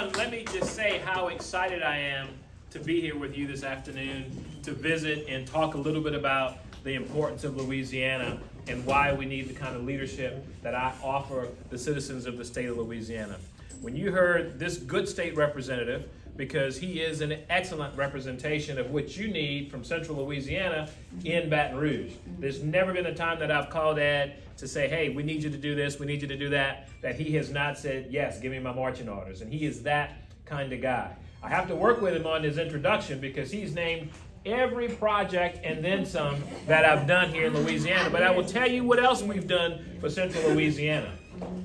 one, let me just say how excited I am to be here with you this afternoon to visit and talk a little bit about the importance of Louisiana and why we need the kind of leadership that I offer the citizens of the state of Louisiana. When you heard this good state representative, because he is an excellent representation of what you need from central Louisiana in Baton Rouge. There's never been a time that I've called Ed to say, hey, we need you to do this, we need you to do that he has not said, yes, give me my marching orders. And he is that kind of guy. I have to work with him on his introduction because he's named every project and then some that I've done here in Louisiana. But I will tell you what else we've done for central Louisiana.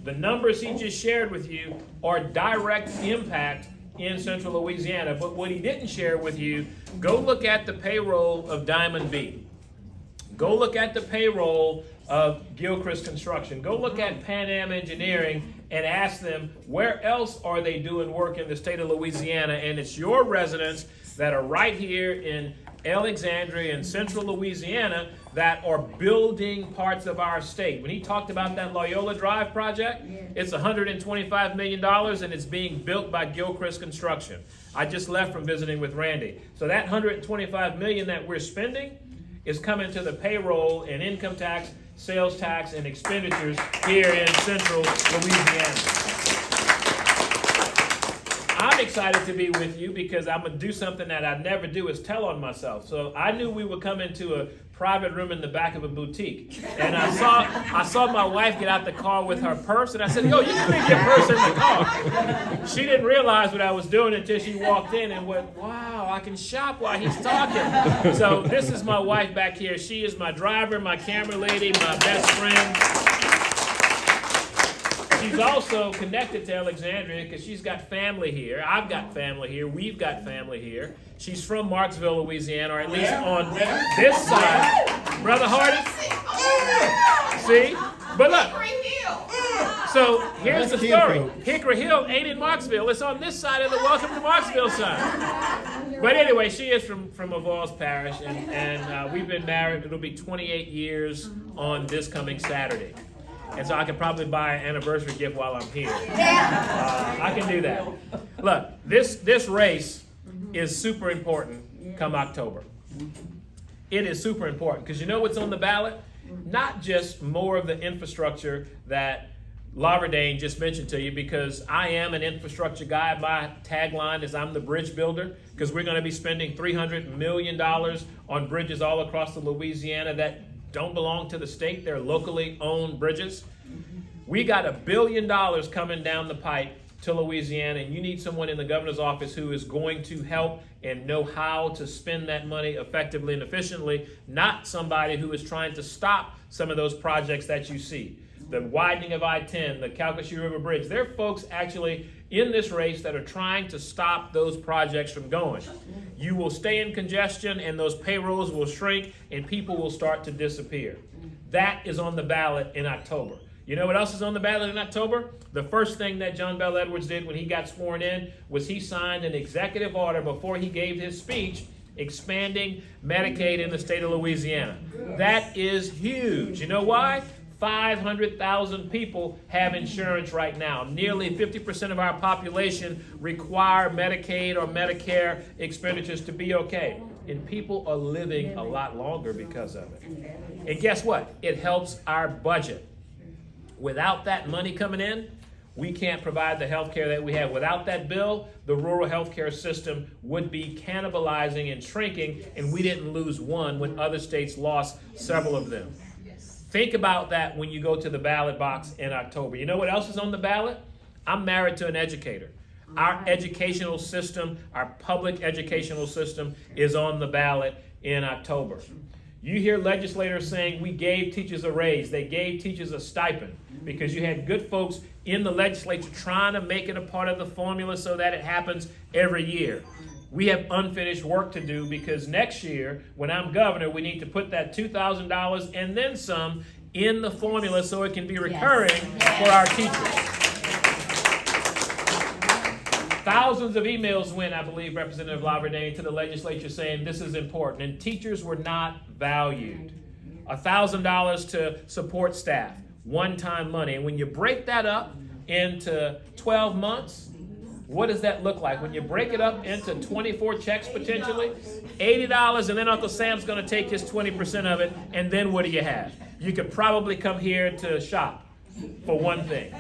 The numbers he just shared with you are direct impact in central Louisiana. But what he didn't share with you, go look at the payroll of Diamond B. Go look at the payroll of Gilchrist Construction. Go look at Pan Am Engineering and ask them where else are they doing work in the state of Louisiana. And it's your residents that are right here in Alexandria and central Louisiana that are building parts of our state. When he talked about that Loyola Drive project, it's $125 million and it's being built by Gilchrist Construction. I just left from visiting with Randy. So that $125 million that we're spending is coming to the payroll and income tax, sales tax, and expenditures here in central Louisiana. I'm excited to be with you because I'm going to do something that I never do is tell on myself. So I knew we would come into a private room in the back of a boutique. And I saw my wife get out the car with her purse, and I said, yo, you can leave your purse in the car. She didn't realize what I was doing until she walked in and went, wow, I can shop while he's talking. So this is my wife back here. She is my driver, my camera lady, my best friend. She's also connected to Alexandria because she's got family here. I've got family here. We've got family here. She's from Marksville, Louisiana, or at least on this side. Brother Hardy? See? But look. So here's the story. Hickory Hill ain't in Marksville. It's on this side of the Welcome to Marksville sign. But anyway, she is from Avoyelles Parish, and we've been married. It'll be 28 years on this coming Saturday. And so I could probably buy an anniversary gift while I'm here. I can do that. Look, this race is super important come October. It is super important because you know what's on the ballot? Not just more of the infrastructure that Laverdane just mentioned to you, because I am an infrastructure guy. My tagline is I'm the bridge builder, because we're going to be spending $300 million on bridges all across the Louisiana that don't belong to the state. They're locally owned bridges. We got $1 billion coming down the pipe to Louisiana, and you need someone in the governor's office who is going to help and know how to spend that money effectively and efficiently, not somebody who is trying to stop some of those projects that you see. The widening of I-10, the Calcasieu River Bridge. There are folks actually in this race that are trying to stop those projects from going. You will stay in congestion and those payrolls will shrink and people will start to disappear. That is on the ballot in October. You know what else is on the ballot in October? The first thing that John Bell Edwards did when he got sworn in was he signed an executive order before he gave his speech expanding Medicaid in the state of Louisiana. That is huge. You know why? 500,000 people have insurance right now. Nearly 50% of our population require Medicaid or Medicare expenditures to be okay. And people are living a lot longer because of it. And guess what? It helps our budget. Without that money coming in, we can't provide the health care that we have. Without that bill, the rural health care system would be cannibalizing and shrinking, and we didn't lose one when other states lost several of them. Think about that when you go to the ballot box in October. You know what else is on the ballot? I'm married to an educator. Our educational system, our public educational system is on the ballot in October. You hear legislators saying we gave teachers a raise. They gave teachers a stipend because you had good folks in the legislature trying to make it a part of the formula so that it happens every year. We have unfinished work to do because next year, when I'm governor, we need to put that $2,000 and then some in the formula so it can be recurring for our teachers. Thousands of emails went, I believe, Representative Laverdane, to the legislature saying this is important, and teachers were not valued. $1,000 to support staff, one-time money. And when you break that up into 12 months, What does that look like? When you break it up into 24 checks potentially, $80, and then Uncle Sam's going to take his 20% of it, and then what do you have? You could probably come here to shop for one thing.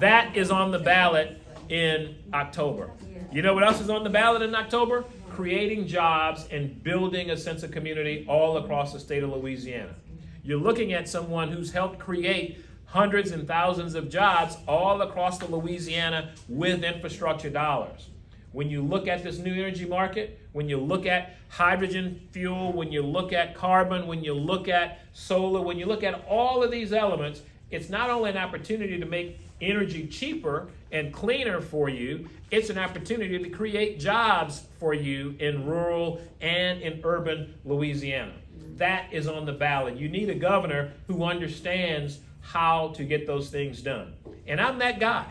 That is on the ballot in October. You know what else is on the ballot in October? Creating jobs and building a sense of community all across the state of Louisiana. You're looking at someone who's helped create hundreds and thousands of jobs all across the Louisiana with infrastructure dollars. When you look at this new energy market, when you look at hydrogen fuel, when you look at carbon, when you look at solar, when you look at all of these elements, it's not only an opportunity to make energy cheaper and cleaner for you, it's an opportunity to create jobs for you in rural and in urban Louisiana. That is on the ballot. You need a governor who understands how to get those things done. And I'm that guy.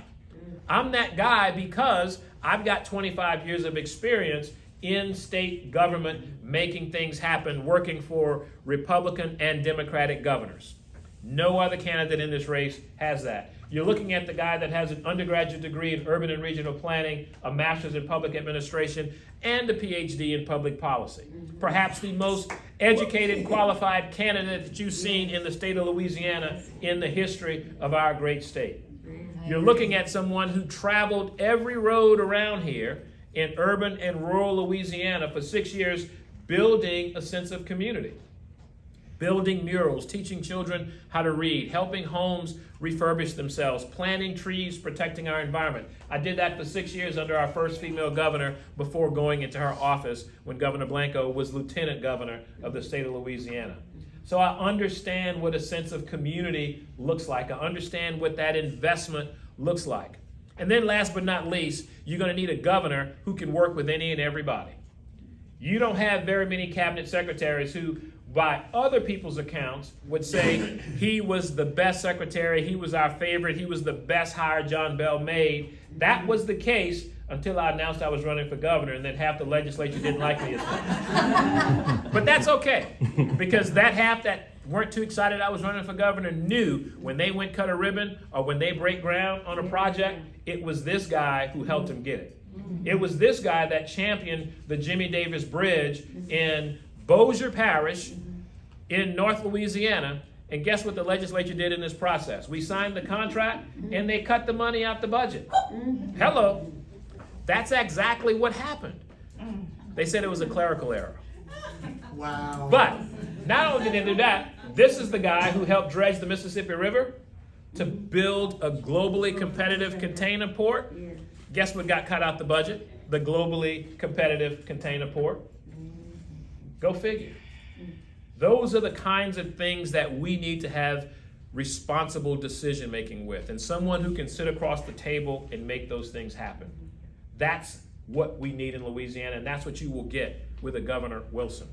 I'm that guy because I've got 25 years of experience in state government, making things happen, working for Republican and Democratic governors. No other candidate in this race has that. You're looking at the guy that has an undergraduate degree in urban and regional planning, a master's in public administration, and a PhD in public policy. Perhaps the most educated and qualified candidate that you've seen in the state of Louisiana in the history of our great state. You're looking at someone who traveled every road around here in urban and rural Louisiana for 6 years, building a sense of community. Building murals, teaching children how to read, helping homes refurbish themselves, planting trees, protecting our environment. I did that for 6 years under our first female governor before going into her office when Governor Blanco was lieutenant governor of the state of Louisiana. So I understand what a sense of community looks like. I understand what that investment looks like. And then last but not least, you're going to need a governor who can work with any and everybody. You don't have very many cabinet secretaries who, by other people's accounts, would say he was the best secretary, he was our favorite, he was the best hire John Bell made. That was the case until I announced I was running for governor, and then half the legislature didn't like me as much. But that's okay, because that half that weren't too excited I was running for governor knew when they went cut a ribbon or when they break ground on a project, it was this guy who helped them get it. It was this guy that championed the Jimmy Davis Bridge in Bossier Parish in North Louisiana, and guess what the legislature did in this process? We signed the contract, and they cut the money out the budget. Hello. That's exactly what happened. They said it was a clerical error. Wow. But not only did they do that, this is the guy who helped dredge the Mississippi River to build a globally competitive container port. Guess what got cut out the budget? The globally competitive container port. Go figure. Those are the kinds of things that we need to have responsible decision making with, and someone who can sit across the table and make those things happen. That's what we need in Louisiana, and that's what you will get with a Governor Wilson.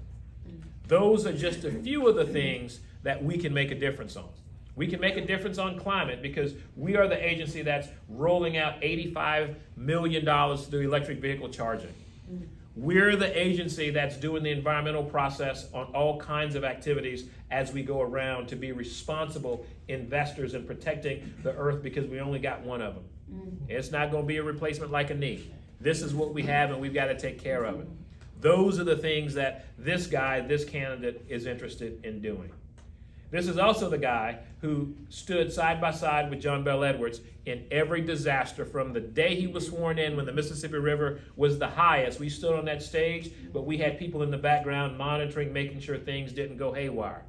Those are just a few of the things that we can make a difference on. We can make a difference on climate because we are the agency that's rolling out $85 million through electric vehicle charging. We're the agency that's doing the environmental process on all kinds of activities as we go around to be responsible investors in protecting the earth, because we only got one of them. It's not going to be a replacement like a knee. This is what we have, and we've got to take care of it. Those are the things that this guy, this candidate, is interested in doing. This is also the guy who stood side by side with John Bell Edwards in every disaster from the day he was sworn in when the Mississippi River was the highest. We stood on that stage, but we had people in the background monitoring, making sure things didn't go haywire.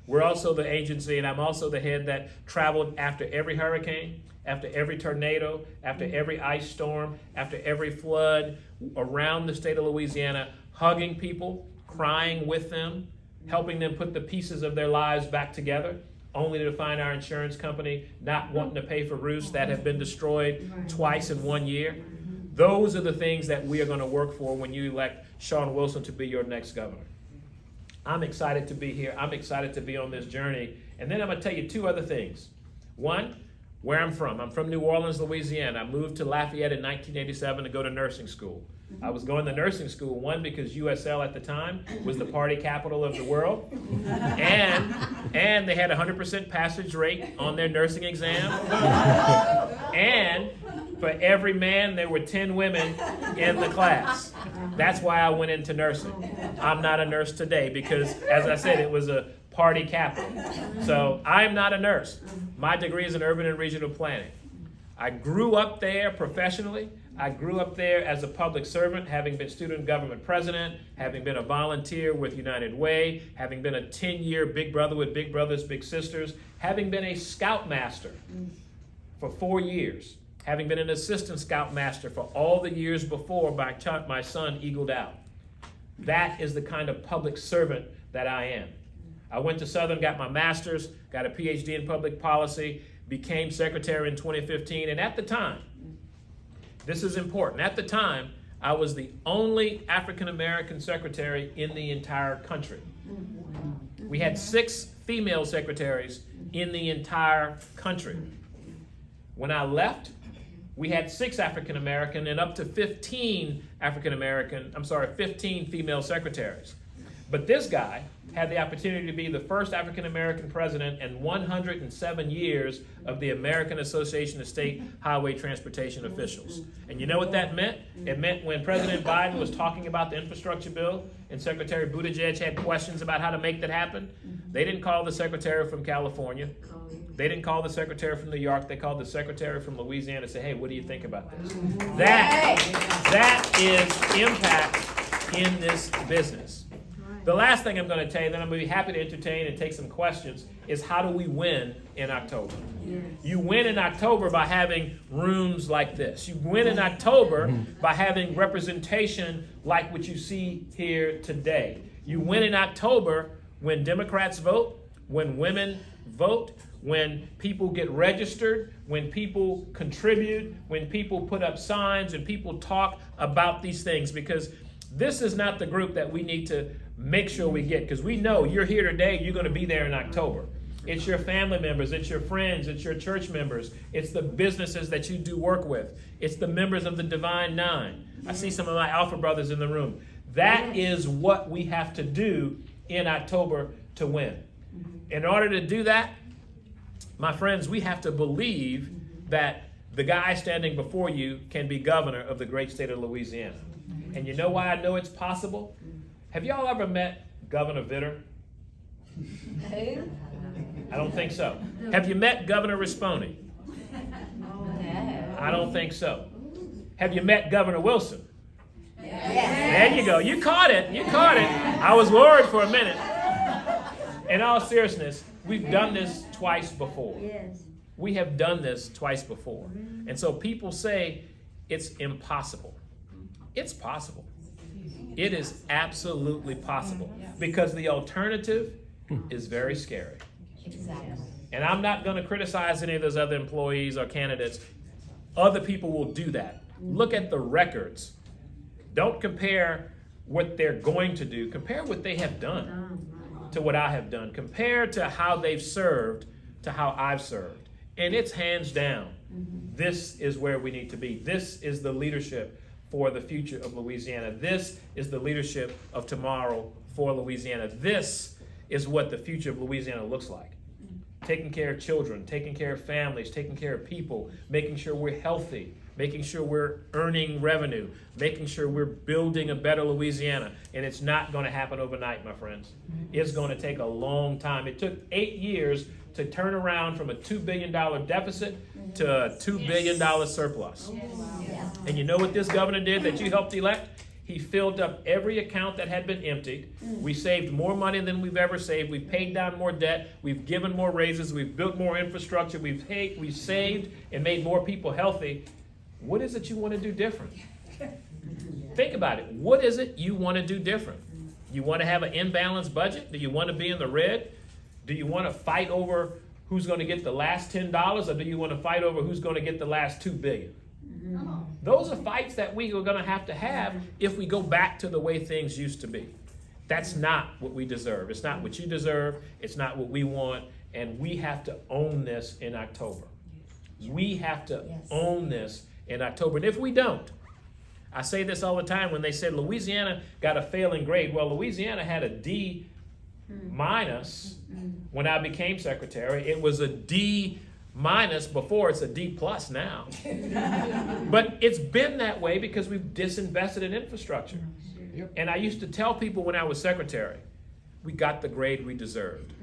We're also the agency, and I'm also the head that traveled after every hurricane, after every tornado, after every ice storm, after every flood around the state of Louisiana, hugging people, crying with them, helping them put the pieces of their lives back together, only to find our insurance company not wanting to pay for roofs that have been destroyed twice in 1 year. Those are the things that we are going to work for when you elect Shawn Wilson to be your next governor. I'm excited to be here. I'm excited to be on this journey. And then I'm going to tell you two other things. One, where I'm from. I'm from New Orleans, Louisiana. I moved to Lafayette in 1987 to go to nursing school. I was going to nursing school, one, because USL at the time was the party capital of the world, and they had 100% passage rate on their nursing exam, and For every man, there were 10 women in the class. That's why I went into nursing. I'm not a nurse today because, as I said, it was a party capital. So I'm not a nurse. My degree is in urban and regional planning. I grew up there professionally. I grew up there as a public servant, having been student government president, having been a volunteer with United Way, having been a 10-year Big Brother with Big Brothers Big Sisters, having been a scoutmaster for 4 years, having been an assistant scoutmaster for all the years before my son eagled out. That is the kind of public servant that I am. I went to Southern, got my master's, got a PhD in public policy, became secretary in 2015, and at the time, this is important, at the time, I was the only African-American secretary in the entire country. We had 6 female secretaries in the entire country. When I left, we had 6 African-American and up to 15 female secretaries. But this guy had the opportunity to be the first African-American president in 107 years of the American Association of State Highway Transportation Officials. And you know what that meant? It meant when President Biden was talking about the infrastructure bill and Secretary Buttigieg had questions about how to make that happen, they didn't call the secretary from California. They didn't call the secretary from New York. They called the secretary from Louisiana and said, hey, what do you think about this? That is impact in this business. The last thing I'm going to tell you, then I'm going to be happy to entertain and take some questions, is how do we win in October? Yes. You win in October by having rooms like this. You win in October by having representation like what you see here today. You win in October when Democrats vote, when women vote, when people get registered, when people contribute, when people put up signs and people talk about these things, because this is not the group that we need to make sure we get, because we know you're here today, you're going to be there in October. It's your family members, it's your friends, it's your church members, it's the businesses that you do work with, it's the members of the Divine Nine. I see some of my Alpha brothers in the room. That is what we have to do in October to win. In order to do that, my friends, we have to believe that the guy standing before you can be governor of the great state of Louisiana. And you know why I know it's possible? Have y'all ever met Governor Vitter? I don't think so. Have you met Governor Risponi? I don't think so. Have you met Governor Wilson? There you go. You caught it. You caught it. I was worried for a minute. In all seriousness, we've done this twice before. We have done this twice before. And so people say it's impossible. It's possible. It is absolutely possible, because the alternative is very scary. Exactly. And I'm not going to criticize any of those other employees or candidates. Other people will do that. Look at the records. Don't compare what they're going to do. Compare what they have done to what I have done. Compare to how they've served to how I've served. And it's hands down. This is where we need to be. This is the leadership for the future of Louisiana. This is the leadership of tomorrow for Louisiana. This is what the future of Louisiana looks like. Taking care of children, taking care of families, taking care of people, making sure we're healthy, making sure we're earning revenue, making sure we're building a better Louisiana. And it's not going to happen overnight, my friends. It's going to take a long time. It took 8 years to turn around from a $2 billion deficit to a $2 billion surplus. And you know what this governor did that you helped elect? He filled up every account that had been emptied. We saved more money than we've ever saved. We've paid down more debt. We've given more raises. We've built more infrastructure. We've saved and made more people healthy. What is it you want to do different? Think about it. What is it you want to do different? You want to have an imbalanced budget? Do you want to be in the red? Do you want to fight over who's going to get the last $10, or do you want to fight over who's going to get the last $2 billion? Those are fights that we are going to have if we go back to the way things used to be. That's not what we deserve. It's not what you deserve. It's not what we want. And we have to own this in October. We have to own this in October. And if we don't, I say this all the time when they said Louisiana got a failing grade. Well, Louisiana had a D minus when I became secretary. It was a D minus. Before it's a D plus now. But it's been that way because we've disinvested in infrastructure. Yep. And I used to tell people when I was secretary, we got the grade we deserved.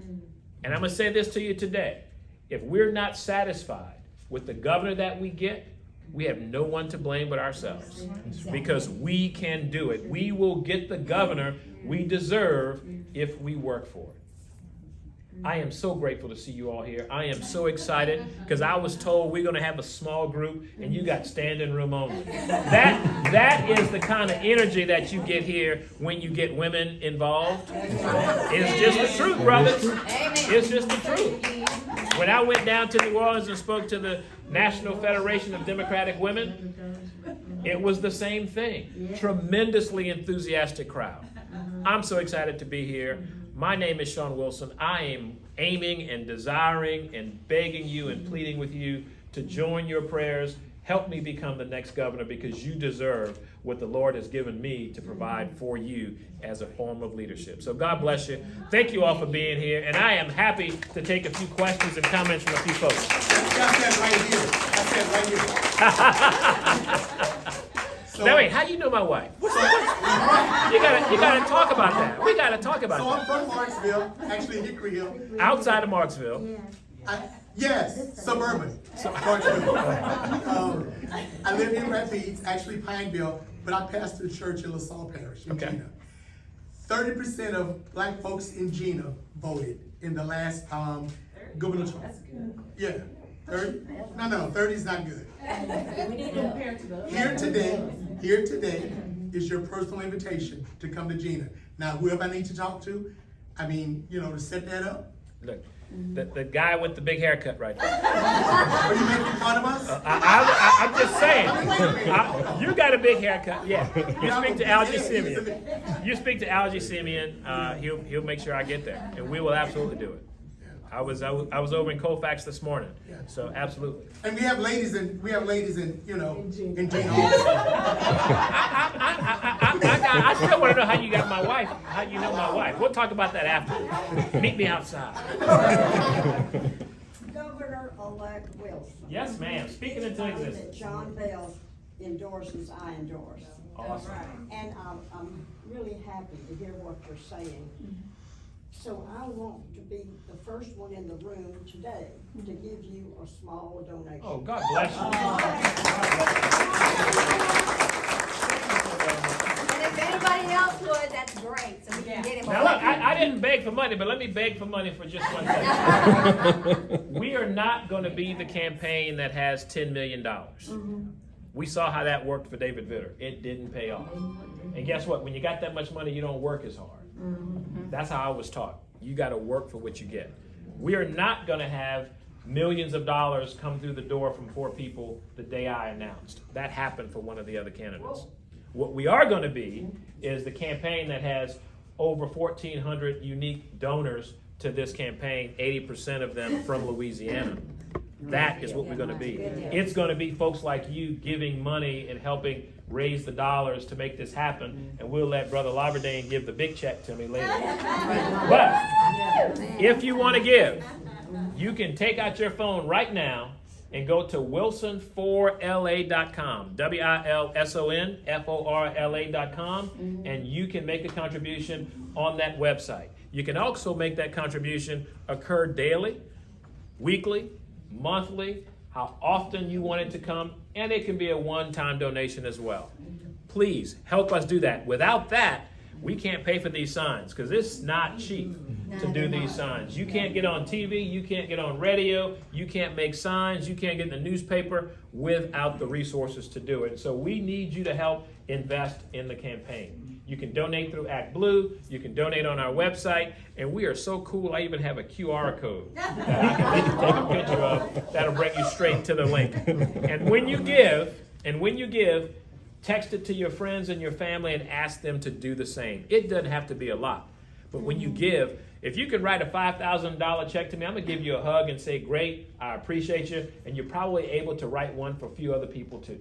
And I'm going to say this to you today. If we're not satisfied with the governor that we get, we have no one to blame but ourselves. Because we can do it. We will get the governor we deserve if we work for it. I am so grateful to see you all here. I am so excited because I was told we're going to have a small group and you got standing room only. That is the kind of energy that you get here when you get women involved. It's just the truth, brothers. It's just the truth. When I went down to New Orleans and spoke to the National Federation of Democratic Women, it was the same thing. Tremendously enthusiastic crowd. I'm so excited to be here. My name is Shawn Wilson. I am aiming and desiring and begging you and pleading with you to join your prayers. Help me become the next governor because you deserve what the Lord has given me to provide for you as a form of leadership. So God bless you. Thank you all for being here. And I am happy to take a few questions and comments from a few folks. That's right here. So, now wait, how do you know my wife? You gotta talk about that. We gotta talk about that. So I'm from Marksville, actually Hickory Hill. Outside of Marksville. Yes, suburban. Marksville. I live in Rapides, actually Pineville, but I pastor a church in LaSalle Parish in Gina. 30% of black folks in Gina voted in the last gubernatorial. That's good. Yeah. 30? No, 30 is not good. Here today is your personal invitation to come to Gina. Now, whoever I need to talk to, to set that up. Look, the guy with the big haircut right there. Are you making fun of us? I'm just saying. You got a big haircut. Yeah. You speak to Algie Simeon. He'll make sure I get there, and we will absolutely do it. I was over in Colfax this morning, so absolutely. And we have ladies in in Gina. I still want to know how you got my wife. How you know my wife? We'll talk about that after. Meet me outside. Governor-elect Wilson. Yes, ma'am. Speaking into existence. That John Bell endorses, I endorse. Awesome. And I'm really happy to hear what you're saying. So I want to be the first one in the room today to give you a small donation. Oh, God bless you. And if anybody else would, that's great. So we can get him. Now look, I didn't beg for money, but let me beg for money for just one second. We are not going to be the campaign that has $10 million. We saw how that worked for David Vitter. It didn't pay off. And guess what? When you got that much money, you don't work as hard. That's how I was taught. You got to work for what you get. We are not going to have millions of dollars come through the door from 4 people the day I announced. That happened for one of the other candidates. What we are going to be is the campaign that has over 1,400 unique donors to this campaign, 80% of them from Louisiana. That is what we're going to be. It's going to be folks like you giving money and helping raise the dollars to make this happen, and we'll let Brother Labradane give the big check to me later. But if you want to give, you can take out your phone right now and go to wilson4la.com, WILSONFORLA.com, and you can make a contribution on that website. You can also make that contribution occur daily, weekly, monthly, how often you want it to come, and it can be a one-time donation as well. Please help us do that. Without that, we can't pay for these signs because it's not cheap to do these signs. You can't get on TV, you can't get on radio, you can't make signs, you can't get in the newspaper without the resources to do it. So we need you to help invest in the campaign. You can donate through Act Blue, you can donate on our website, and we are so cool, I even have a QR code that I can let you take a picture of that'll bring you straight to the link. And when you give, text it to your friends and your family and ask them to do the same. It doesn't have to be a lot, but when you give, if you can write a $5,000 check to me, I'm going to give you a hug and say, great, I appreciate you, and you're probably able to write one for a few other people too.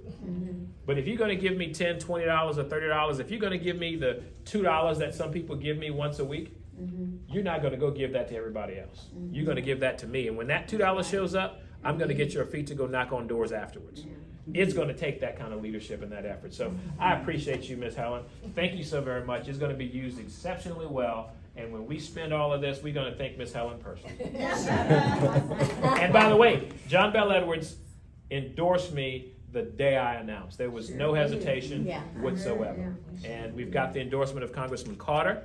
But if you're going to give me $10, $20, or $30, if you're going to give me the $2 that some people give me once a week, you're not going to go give that to everybody else. You're going to give that to me, and when that $2 shows up, I'm going to get your feet to go knock on doors afterwards. It's going to take that kind of leadership and that effort. So I appreciate you, Ms. Helen. Thank you so very much. It's going to be used exceptionally well. And when we spend all of this, we're going to thank Ms. Helen personally. And by the way, John Bell Edwards endorsed me the day I announced. There was no hesitation whatsoever. And we've got the endorsement of Congressman Carter.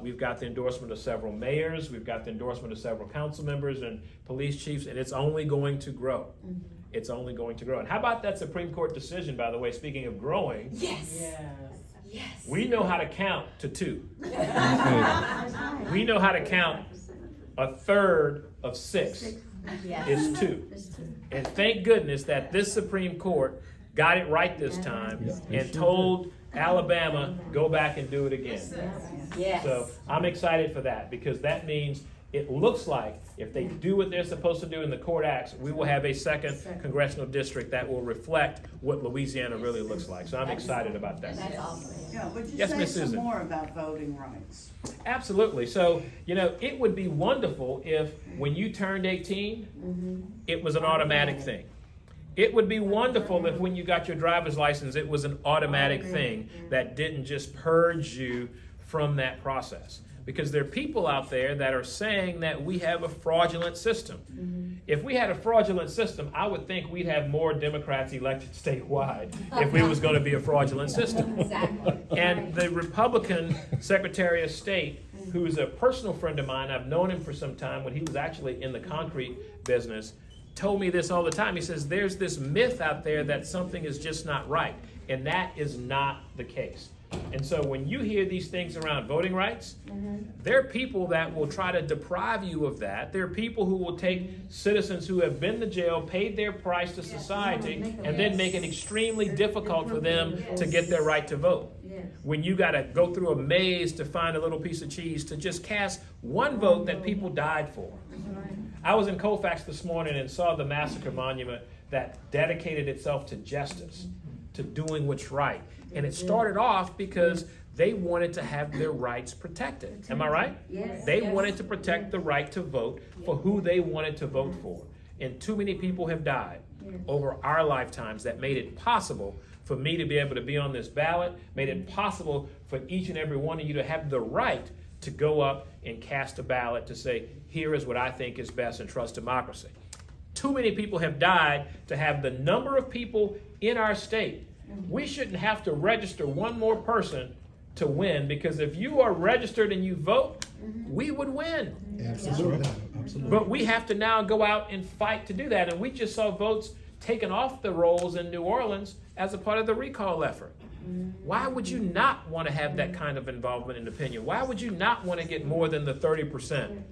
We've got the endorsement of several mayors. We've got the endorsement of several council members and police chiefs, and it's only going to grow. It's only going to grow. And how about that Supreme Court decision, by the way, speaking of growing? Yes. Yes. We know how to count to 2. We know how to count a third of 6 is 2. And thank goodness that this Supreme Court got it right this time and told Alabama, go back and do it again. Yes. So I'm excited for that, because that means it looks like if they do what they're supposed to do in the court acts, we will have a second congressional district that will reflect what Louisiana really looks like. So I'm excited about that. That's awesome. Yeah, would you Yes, say Miss some Susan. more about voting rights? Absolutely. So, it would be wonderful if when you turned 18, it was an automatic thing. It would be wonderful if when you got your driver's license, it was an automatic thing that didn't just purge you from that process. Because there are people out there that are saying that we have a fraudulent system. If we had a fraudulent system, I would think we'd have more Democrats elected statewide if it was going to be a fraudulent system. Exactly. And the Republican Secretary of State, who's a personal friend of mine, I've known him for some time when he was actually in the concrete business, told me this all the time. He says, there's this myth out there that something is just not right. And that is not the case. And so when you hear these things around voting rights, there are people that will try to deprive you of that. There are people who will take citizens who have been to jail, paid their price to society, and then make it extremely difficult for them to get their right to vote. When you got to go through a maze to find a little piece of cheese to just cast one vote that people died for. I was in Colfax this morning and saw the massacre monument that dedicated itself to justice, to doing what's right. And it started off because they wanted to have their rights protected. Am I right? Yes. They wanted to protect the right to vote for who they wanted to vote for. And too many people have died over our lifetimes that made it possible for me to be able to be on this ballot, made it possible for each and every one of you to have the right to go up and cast a ballot to say, here is what I think is best and trust democracy. Too many people have died to have the number of people in our state. We shouldn't have to register one more person to win, because if you are registered and you vote, we would win. Absolutely. Absolutely. But we have to now go out and fight to do that. And we just saw votes taken off the rolls in New Orleans as a part of the recall effort. Why would you not want to have that kind of involvement and opinion? Why would you not want to get more than the 30%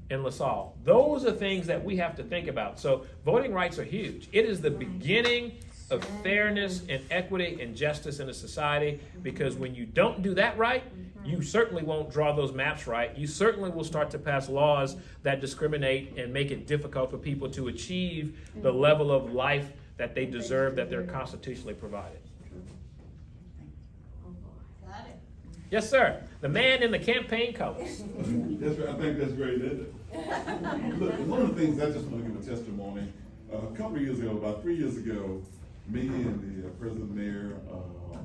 in LaSalle? Those are things that we have to think about. So voting rights are huge. It is the beginning of fairness and equity and justice in a society, because when you don't do that right, you certainly won't draw those maps right. You certainly will start to pass laws that discriminate and make it difficult for people to achieve the level of life that they deserve, that they're constitutionally provided. Got it. Yes, sir. The man in the campaign colors. That's right. I think that's great, isn't it? Look, one of the things I just want to give a testimony. A couple of years ago, about 3 years ago, me and the president mayor,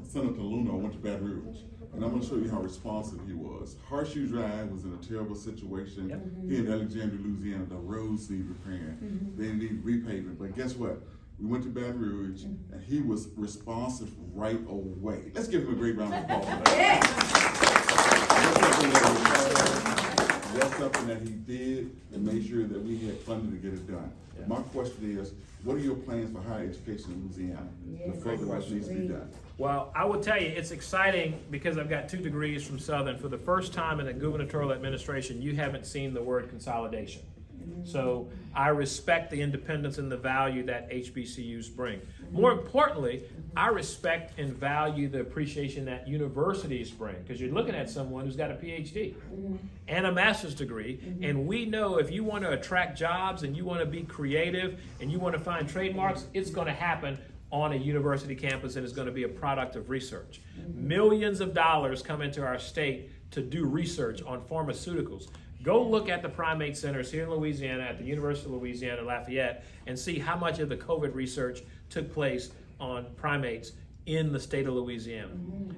Senator Luna, went to Baton Rouge. And I'm going to show you how responsive he was. Horseshoe Drive was in a terrible situation here in Alexandria, Louisiana. The roads need repairing. They need repaving. But guess what? We went to Baton Rouge, and he was responsive right away. Let's give him a great round of applause. That's something that he did and made sure that we had funding to get it done. My question is, what are your plans for higher education in Louisiana? The further rights needs to be done. Well, I will tell you, it's exciting because I've got 2 degrees from Southern. For the first time in the gubernatorial administration, you haven't seen the word consolidation. So I respect the independence and the value that HBCUs bring. More importantly, I respect and value the appreciation that universities bring, because you're looking at someone who's got a PhD and a master's degree, and we know if you want to attract jobs and you want to be creative and you want to find trademarks, it's going to happen on a university campus, and it's going to be a product of research. Millions of dollars come into our state to do research on pharmaceuticals. Go look at the primate centers here in Louisiana, at the University of Louisiana, Lafayette, and see how much of the COVID research took place on primates in the state of Louisiana.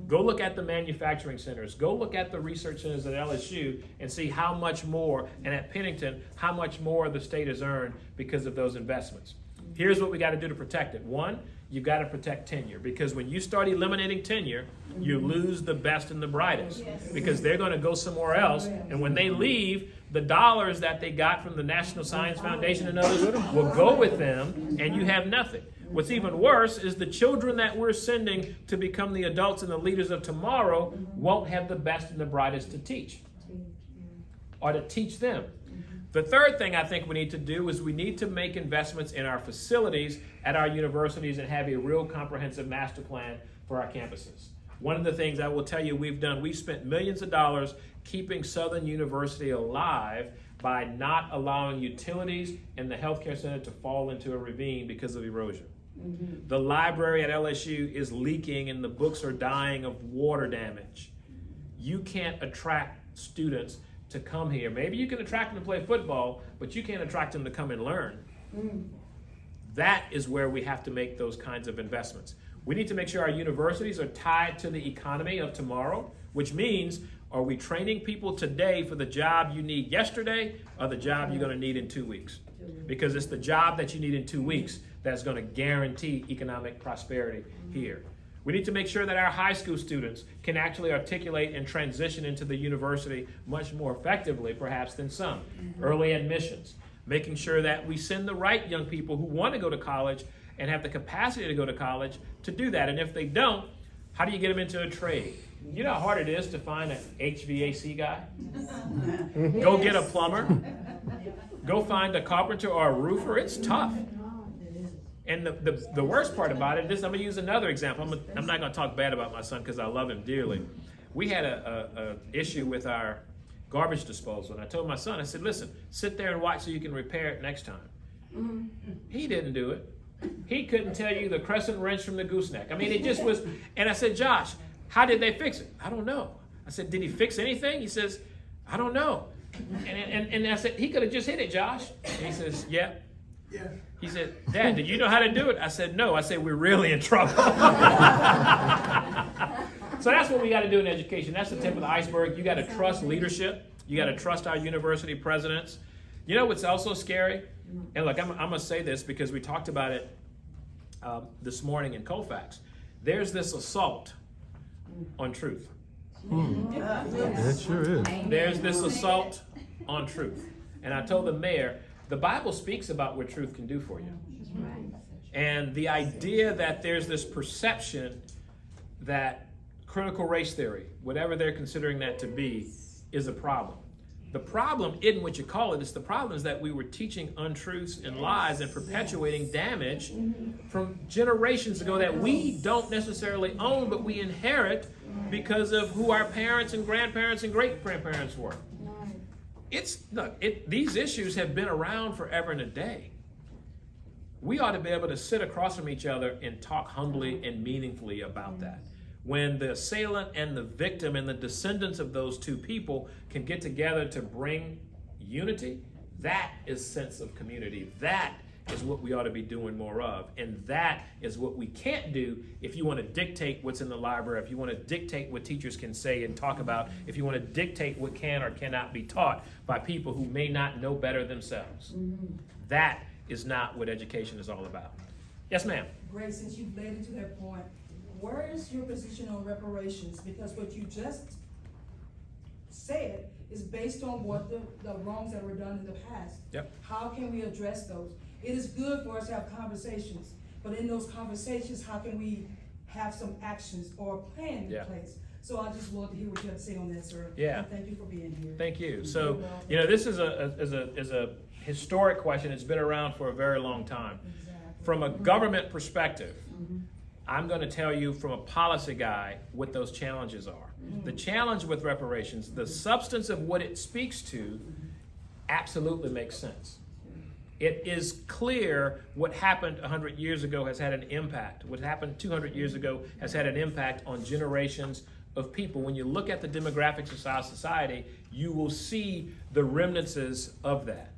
Go look at the manufacturing centers. Go look at the research centers at LSU and see how much more, and at Pennington, how much more the state has earned because of those investments. Here's what we got to do to protect it. One, you've got to protect tenure, because when you start eliminating tenure, you lose the best and the brightest, because they're going to go somewhere else, and when they leave, the dollars that they got from the National Science Foundation and others will go with them, and you have nothing. What's even worse is the children that we're sending to become the adults and the leaders of tomorrow won't have the best and the brightest to teach, or to teach them. The third thing I think we need to do is we need to make investments in our facilities at our universities and have a real comprehensive master plan for our campuses. One of the things I will tell you we've done, we've spent millions of dollars keeping Southern University alive by not allowing utilities and the healthcare center to fall into a ravine because of erosion. The library at LSU is leaking and the books are dying of water damage. You can't attract students to come here. Maybe you can attract them to play football, but you can't attract them to come and learn. That is where we have to make those kinds of investments. We need to make sure our universities are tied to the economy of tomorrow, which means, are we training people today for the job you need yesterday or the job you're going to need in 2 weeks? Because it's the job that you need in 2 weeks that's going to guarantee economic prosperity here. We need to make sure that our high school students can actually articulate and transition into the university much more effectively, perhaps, than some. Early admissions, making sure that we send the right young people who want to go to college and have the capacity to go to college to do that. And if they don't, how do you get them into a trade? You know how hard it is to find an HVAC guy? Go get a plumber. Go find a carpenter or a roofer. It's tough. And the worst part about it is, I'm going to use another example. I'm not going to talk bad about my son because I love him dearly. We had a issue with our garbage disposal. And I told my son, I said, listen, sit there and watch so you can repair it next time. He didn't do it. He couldn't tell you the crescent wrench from the gooseneck. I mean, it just was. And I said, Josh, how did they fix it? I don't know. I said, did he fix anything? He says, I don't know. And I said, he could have just hit it, Josh. And he says, yeah. He said, Dad, did you know how to do it? I said, no. I said, we're really in trouble. So that's what we got to do in education. That's the tip of the iceberg. You got to trust leadership. You got to trust our university presidents. You know what's also scary? And look, I'm going to say this because we talked about it this morning in Colfax. There's this assault on truth. It sure is. There's this assault on truth. And I told the mayor, the Bible speaks about what truth can do for you. And the idea that there's this perception that critical race theory, whatever they're considering that to be, is a problem. The problem isn't what you call it. It's the problem is that we were teaching untruths and lies and perpetuating damage from generations ago that we don't necessarily own, but we inherit because of who our parents and grandparents and great-grandparents were. These issues have been around forever and a day. We ought to be able to sit across from each other and talk humbly and meaningfully about that. When the assailant and the victim and the descendants of those two people can get together to bring unity, that is sense of community. That is what we ought to be doing more of. And that is what we can't do if you want to dictate what's in the library, if you want to dictate what teachers can say and talk about, if you want to dictate what can or cannot be taught by people who may not know better themselves. That is not what education is all about. Yes, ma'am. Grace, since you've led it to that point, where is your position on reparations? Because what you just said is based on what the wrongs that were done in the past. Yep. How can we address those? It is good for us to have conversations, but in those conversations, how can we have some actions or a plan in place? So I just love to hear what you have to say on that, sir. Yeah. And thank you for being here. Thank you. So, this is a historic question. It's been around for a very long time. Exactly. From a government perspective, I'm going to tell you from a policy guy what those challenges are. The challenge with reparations, the substance of what it speaks to, absolutely makes sense. It is clear what happened 100 years ago has had an impact. What happened 200 years ago has had an impact on generations of people, when you look at the demographics of our society, you will see the remnants of that.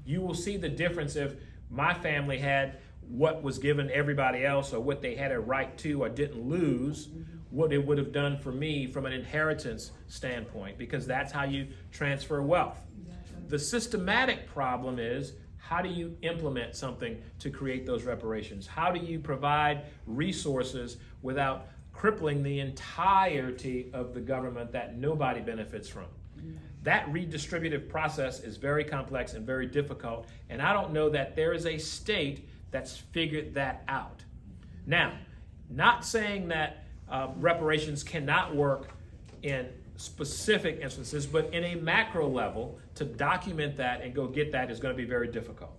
You will see the difference if my family had what was given everybody else, or what they had a right to or didn't lose, what it would have done for me from an inheritance standpoint, because that's how you transfer wealth. The systematic problem is, how do you implement something to create those reparations? How do you provide resources without crippling the entirety of the government that nobody benefits from? That redistributive process is very complex and very difficult, and I don't know that there is a state that's figured that out. Now, not saying that reparations cannot work in specific instances, but in a macro level, to document that and go get that is going to be very difficult.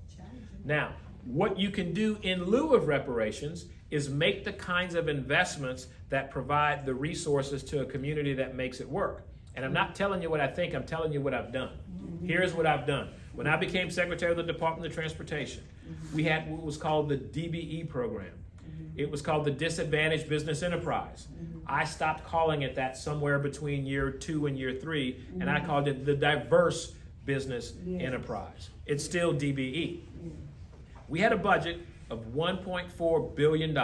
Now, what you can do in lieu of reparations is make the kinds of investments that provide the resources to a community that makes it work. And I'm not telling you what I think, I'm telling you what I've done. Here's what I've done. When I became Secretary of the Department of Transportation, we had what was called the DBE program. It was called the Disadvantaged Business Enterprise. I stopped calling it that somewhere between year 2 and year 3, and I called it the Diverse Business Enterprise. It's still DBE. We had a budget of $1.4 billion.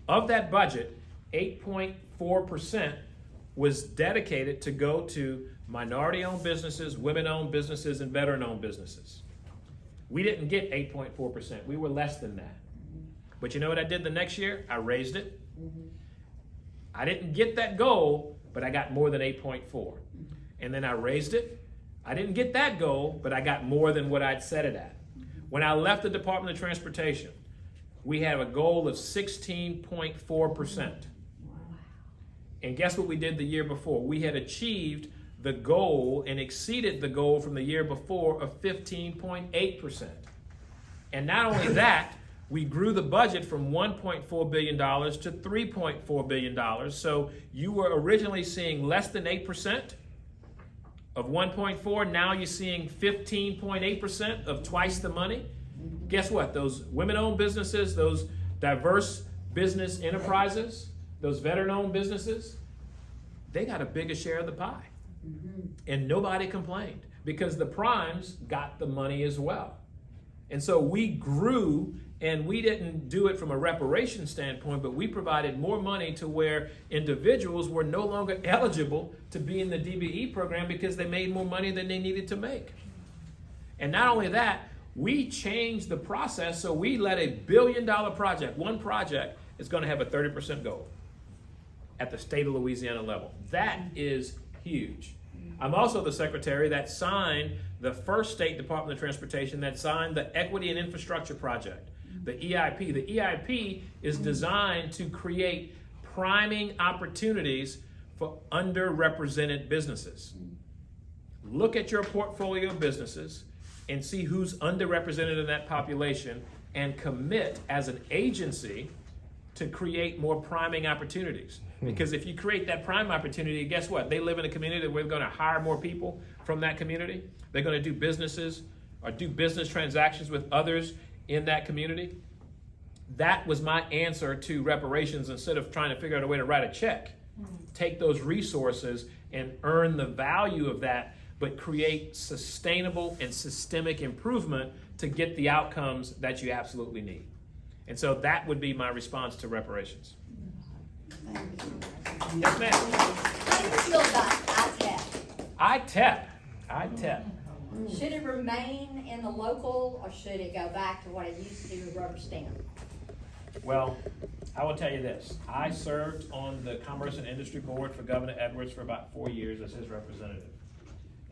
Of that budget, 8.4% was dedicated to go to minority-owned businesses, women-owned businesses, and veteran-owned businesses. We didn't get 8.4%. We were less than that. But you know what I did the next year? I raised it. I didn't get that goal, but I got more than 8.4. And then I raised it. I didn't get that goal, but I got more than what I'd set it at. When I left the Department of Transportation, we had a goal of 16.4%. And guess what we did the year before? We had achieved the goal and exceeded the goal from the year before of 15.8%. And not only that, we grew the budget from $1.4 billion to $3.4 billion. So you were originally seeing less than 8% of 1.4. Now you're seeing 15.8% of twice the money. Guess what? Those women-owned businesses, those diverse business enterprises, those veteran-owned businesses, they got a bigger share of the pie. And nobody complained because the primes got the money as well. And so we grew, and we didn't do it from a reparation standpoint, but we provided more money to where individuals were no longer eligible to be in the DBE program because they made more money than they needed to make. And not only that, we changed the process, so we let a $1 billion project, one project, is going to have a 30% goal at the state of Louisiana level. That is huge. I'm also the secretary that signed the first state Department of Transportation that signed the Equity and Infrastructure Project, the EIP. The EIP is designed to create priming opportunities for underrepresented businesses. Look at your portfolio of businesses and see who's underrepresented in that population and commit as an agency to create more priming opportunities. Because if you create that prime opportunity, guess what? They live in a community where we're going to hire more people from that community. They're going to do businesses or do business transactions with others in that community. That was my answer to reparations. Instead of trying to figure out a way to write a check, take those resources and earn the value of that, but create sustainable and systemic improvement to get the outcomes that you absolutely need. And so that would be my response to reparations. Yes, ma'am. How do you feel about ITEP? ITEP. Should it remain in the local, or should it go back to what it used to be with rubber stamp? Well, I will tell you this. I served on the Commerce and Industry Board for Governor Edwards for about 4 years as his representative.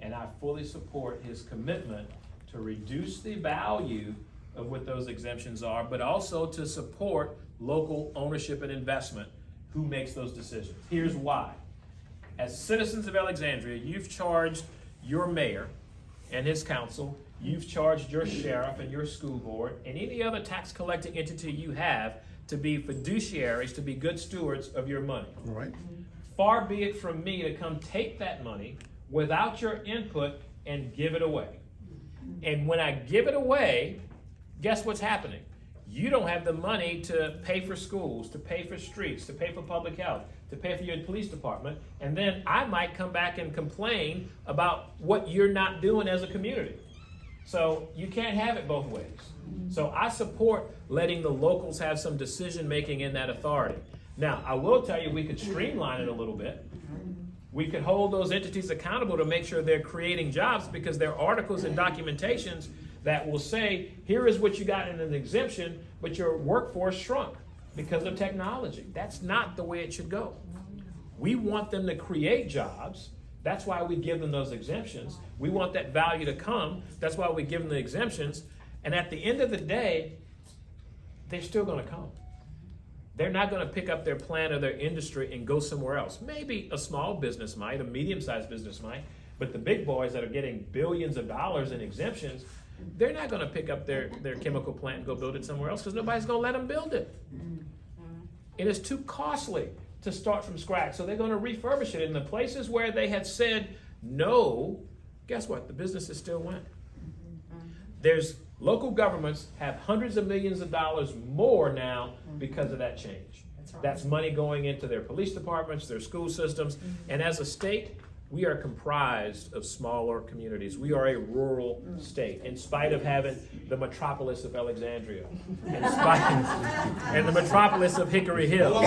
And I fully support his commitment to reduce the value of what those exemptions are, but also to support local ownership and investment. Who makes those decisions? Here's why. As citizens of Alexandria, you've charged your mayor and his council, you've charged your sheriff and your school board, and any other tax collecting entity you have to be fiduciaries, to be good stewards of your money. All right. Far be it from me to come take that money without your input and give it away. And when I give it away, guess what's happening? you don't have the money to pay for schools, to pay for streets, to pay for public health, to pay for your police department, and then I might come back and complain about what you're not doing as a community. So you can't have it both ways. So I support letting the locals have some decision making in that authority. Now, I will tell you, we could streamline it a little bit. We could hold those entities accountable to make sure they're creating jobs, because there are articles and documentations that will say, here is what you got in an exemption, but your workforce shrunk because of technology. That's not the way it should go. We want them to create jobs. That's why we give them those exemptions. We want that value to come. That's why we give them the exemptions. And at the end of the day, they're still going to come. They're not going to pick up their plant or their industry and go somewhere else. Maybe a small business might, a medium-sized business might, but the big boys that are getting billions of dollars in exemptions, they're not going to pick up their chemical plant and go build it somewhere else, because nobody's going to let them build it. It is too costly to start from scratch, so they're going to refurbish it. In the places where they had said no, guess what? The businesses still went. There's local governments have hundreds of millions of dollars more now because of that change. That's money going into their police departments, their school systems, and as a state, we are comprised of smaller communities. We are a rural state, in spite of having the metropolis of Alexandria, and the metropolis of Hickory Hill.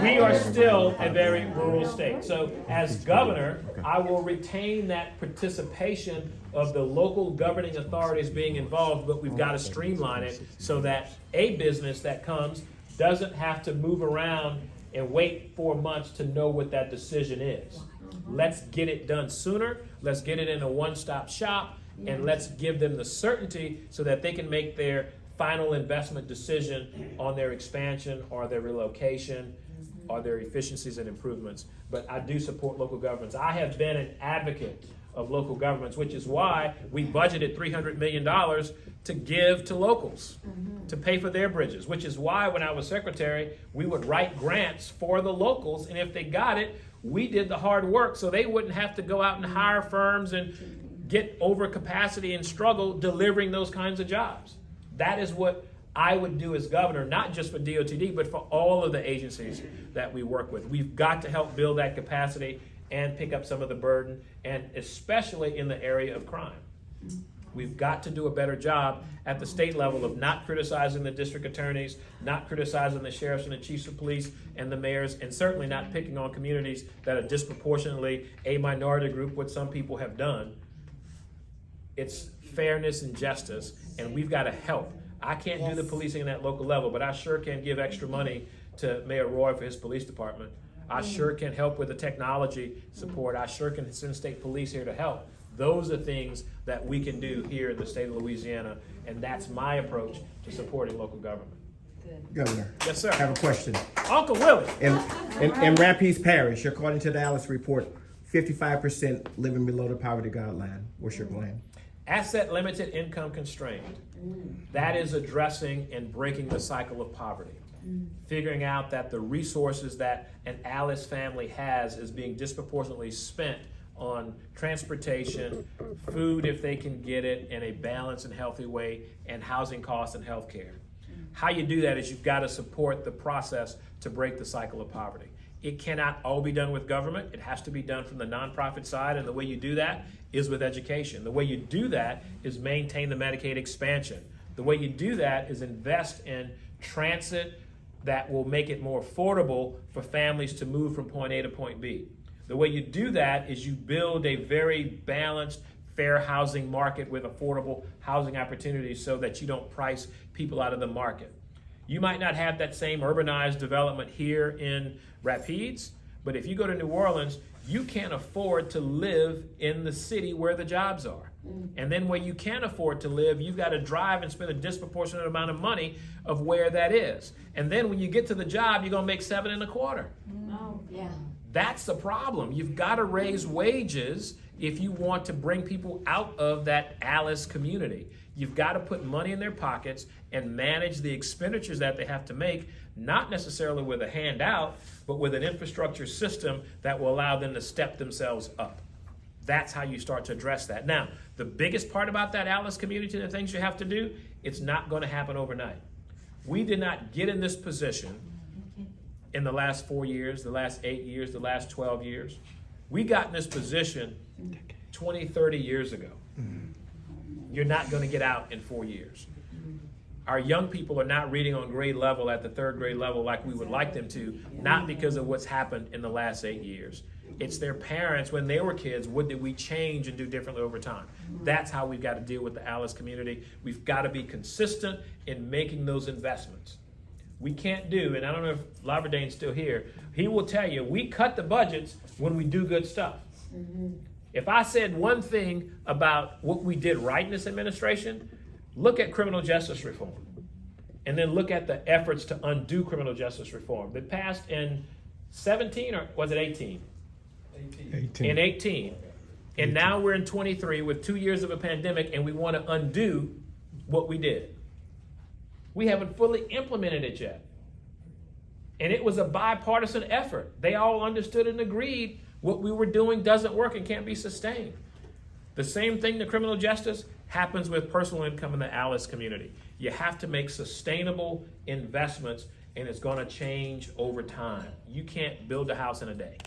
We are still a very rural state. So as governor, I will retain that participation of the local governing authorities being involved, but we've got to streamline it so that a business that comes doesn't have to move around and wait 4 months to know what that decision is. Let's get it done sooner. Let's get it in a one-stop shop, and let's give them the certainty so that they can make their final investment decision on their expansion or their relocation or their efficiencies and improvements. But I do support local governments. I have been an advocate of local governments, which is why we budgeted $300 million to give to locals, to pay for their bridges, which is why when I was secretary, we would write grants for the locals, and if they got it, we did the hard work so they wouldn't have to go out and hire firms and get over capacity and struggle delivering those kinds of jobs. That is what I would do as governor, not just for DOTD, but for all of the agencies that we work with. We've got to help build that capacity and pick up some of the burden, and especially in the area of crime. We've got to do a better job at the state level of not criticizing the district attorneys, not criticizing the sheriffs and the chiefs of police and the mayors, and certainly not picking on communities that are disproportionately a minority group, what some people have done. It's fairness and justice, and we've got to help. I can't do the policing in that local level, but I sure can give extra money to Mayor Roy for his police department. I sure can help with the technology support. I sure can send state police here to help. Those are things that we can do here in the state of Louisiana, and that's my approach to supporting local government. Governor. Yes, sir. I have a question. Uncle Willie. In Rapides Parish, according to the Alice report, 55% living below the poverty guideline. What's your plan? Asset limited, income constrained. That is addressing and breaking the cycle of poverty. Figuring out that the resources that an Alice family has is being disproportionately spent on transportation, food if they can get it in a balanced and healthy way, and housing costs and health care. How you do that is you've got to support the process to break the cycle of poverty. It cannot all be done with government. It has to be done from the nonprofit side, and the way you do that is with education. The way you do that is maintain the Medicaid expansion. The way you do that is invest in transit that will make it more affordable for families to move from point A to point B. The way you do that is you build a very balanced, fair housing market with affordable housing opportunities so that you don't price people out of the market. You might not have that same urbanized development here in Rapides, but if you go to New Orleans, you can't afford to live in the city where the jobs are. And then where you can't afford to live, you've got to drive and spend a disproportionate amount of money of where that is. And then when you get to the job, you're going to make 7 1/4. Oh, yeah. That's the problem. You've got to raise wages if you want to bring people out of that Alice community. You've got to put money in their pockets and manage the expenditures that they have to make, not necessarily with a handout, but with an infrastructure system that will allow them to step themselves up. That's how you start to address that. Now, the biggest part about that Alice community, the things you have to do, It's not gonna happen overnight. We did not get in this position in the last 4 years, the last 8 years, the last 12 years. We got in this position 20, 30 years ago. You're not gonna get out in 4 years. Our young people are not reading on grade level at the 3rd grade level like we would like them to, not because of what's happened in the last 8 years. It's their parents, when they were kids, what did we change and do differently over time? That's how we've got to deal with the Alice community. We've got to be consistent in making those investments. We can't do, and I don't know if Laverdane's still here, he will tell you, we cut the budgets when we do good stuff. If I said one thing about what we did right in this administration, look at criminal justice reform. And then look at the efforts to undo criminal justice reform that passed in 17 or was it 18? 18. In 18. And now we're in 23 with 2 years of a pandemic and we want to undo what we did. We haven't fully implemented it yet. And it was a bipartisan effort. They all understood and agreed what we were doing doesn't work and can't be sustained. The same thing to criminal justice happens with personal income in the Alice community. You have to make sustainable investments and it's going to change over time. You can't build a house in a day.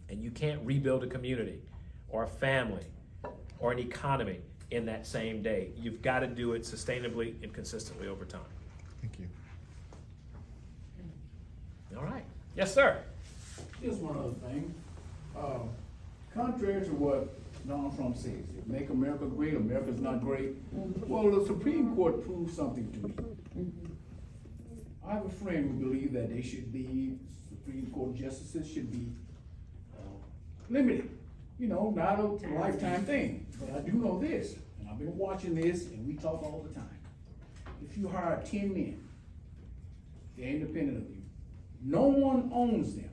And you can't rebuild a community or a family or an economy in that same day. You've got to do it sustainably and consistently over time. Thank you. All right. Yes, sir. Just one other thing. Contrary to what Donald Trump says, make America great, America's not great. Well, the Supreme Court proved something to me. I have a friend who believes that they should be, Supreme Court justices should be limited. You know, not a lifetime thing. But I do know this, and I've been watching this, and we talk all the time. If you hire 10 men, they're independent of you. No one owns them.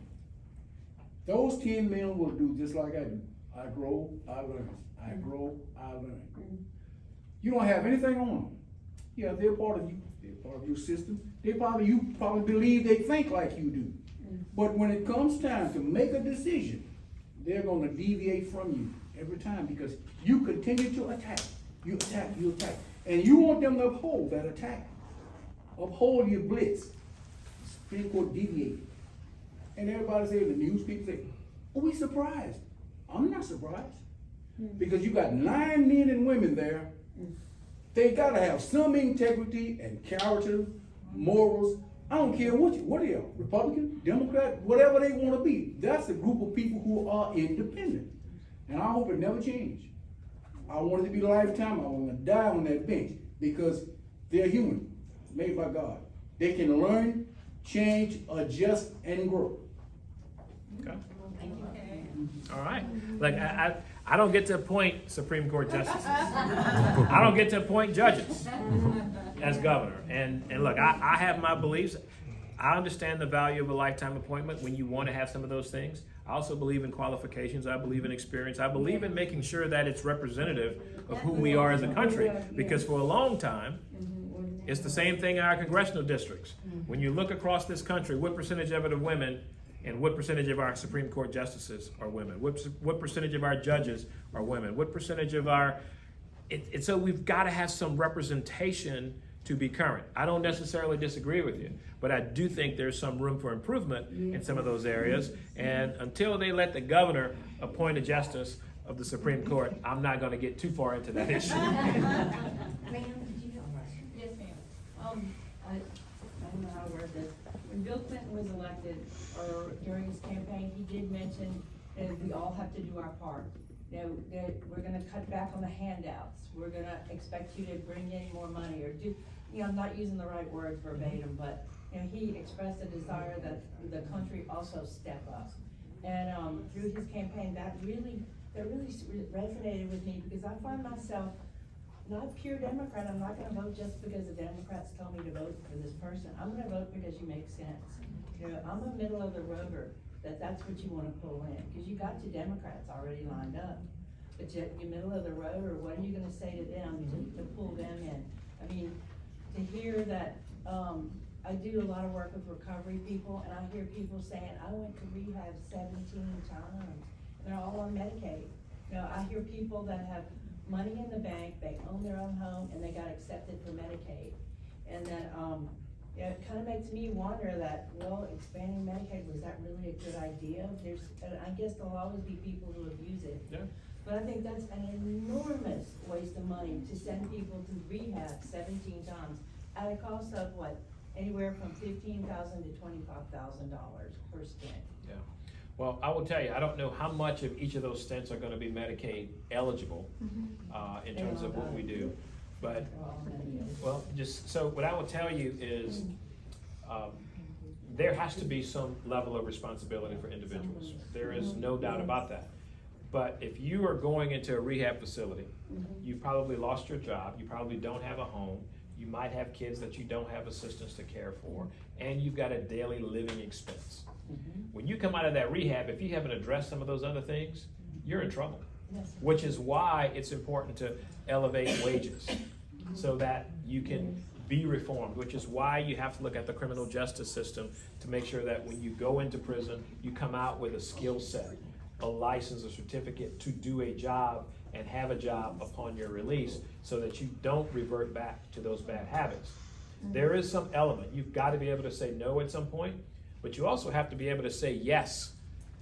Those 10 men will do just like I do. I grow, I learn. I grow, I learn. You don't have anything on them. Yeah, they're part of you. They're part of your system. You probably believe they think like you do. But when it comes time to make a decision, they're going to deviate from you every time because you continue to attack. You attack, you attack. And you want them to uphold that attack. Uphold your blitz. The Supreme Court deviated. And everybody say, the news people say, oh, we surprised. I'm not surprised. Because you got 9 men and women there. They got to have some integrity and character, morals. I don't care what they are, Republican, Democrat, whatever they want to be. That's a group of people who are independent. And I hope it never changes. I want it to be a lifetime. I want to die on that bench because they're human, made by God. They can learn, change, adjust, and grow. Okay. All right. Like I don't get to appoint Supreme Court justices. I don't get to appoint judges as governor. And look, I have my beliefs. I understand the value of a lifetime appointment when you want to have some of those things. I also believe in qualifications. I believe in experience. I believe in making sure that it's representative of who we are as a country. Because for a long time, it's the same thing in our congressional districts. When you look across this country, what percentage of it are women? And what percentage of our Supreme Court justices are women? What percentage of our judges are women? What percentage of our... So we've got to have some representation to be current. I don't necessarily disagree with you, but I do think there's some room for improvement in some of those areas. And until they let the governor appoint a justice of the Supreme Court, I'm not going to get too far into that issue. Ma'am, did you know? Yes, ma'am. I don't know how to word this. When Bill Clinton was elected, or during his campaign, he did mention that we all have to do our part. That we're gonna cut back on the handouts. We're gonna expect you to bring in more money or do, I'm not using the right words verbatim, but, he expressed a desire that the country also step up. And, through his campaign, that really resonated with me because I find myself not a pure Democrat. I'm not gonna vote just because the Democrats tell me to vote for this person. I'm gonna vote because you make sense. I'm a middle of the roader, that's what you wanna pull in, because you got your Democrats already lined up. But you're middle of the road, or what are you gonna say to them to pull them in? I mean, to hear that, I do a lot of work with recovery people, and I hear people saying, I went to rehab 17 times, and they're all on Medicaid. I hear people that have money in the bank, they own their own home, and they got accepted for Medicaid. And then, it kind of makes me wonder that, well, expanding Medicaid, was that really a good idea? I guess there'll always be people who abuse it. Yeah. But I think that's an enormous waste of money to send people to rehab 17 times at a cost of what? Anywhere from $15,000 to $25,000 per stint. Yeah. Well, I will tell you, I don't know how much of each of those stints are gonna be Medicaid eligible, in terms of what we do. But, well, just, so what I will tell you is, there has to be some level of responsibility for individuals. There is no doubt about that. But if you are going into a rehab facility, you probably lost your job, you probably don't have a home, you might have kids that you don't have assistance to care for, and you've got a daily living expense. When you come out of that rehab, if you haven't addressed some of those other things, you're in trouble. Which is why it's important to elevate wages so that you can be reformed, which is why you have to look at the criminal justice system to make sure that when you go into prison, you come out with a skill set, a license, a certificate to do a job and have a job upon your release so that you don't revert back to those bad habits. There is some element. You've got to be able to say no at some point, but you also have to be able to say yes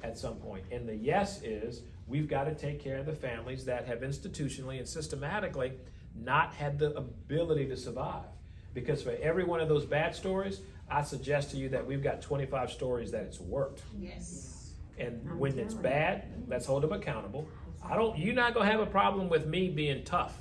at some point. And the yes is, we've got to take care of the families that have institutionally and systematically not had the ability to survive. Because for every one of those bad stories, I suggest to you that we've got 25 stories that it's worked. Yes. And when it's bad, let's hold them accountable. You're not gonna have a problem with me being tough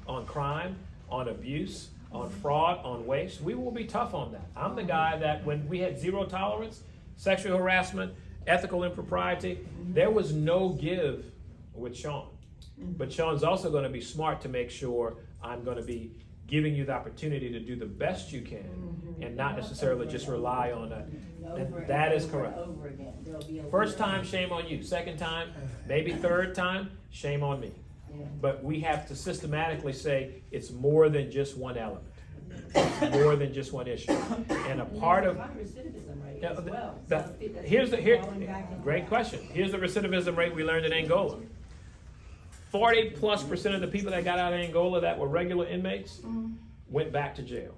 on crime, on abuse, on fraud, on waste. We will be tough on that. I'm the guy that when we had zero tolerance, sexual harassment, ethical impropriety, there was no give with Shawn. But Shawn's also gonna be smart to make sure I'm gonna be giving you the opportunity to do the best you can and not necessarily just rely on that. And that is correct. First time, shame on you. Second time, maybe third time, shame on me. But we have to systematically say it's more than just one element. It's more than just one issue. And a part of great question. Here's the recidivism rate we learned in Angola. 40+% of the people that got out of Angola that were regular inmates went back to jail.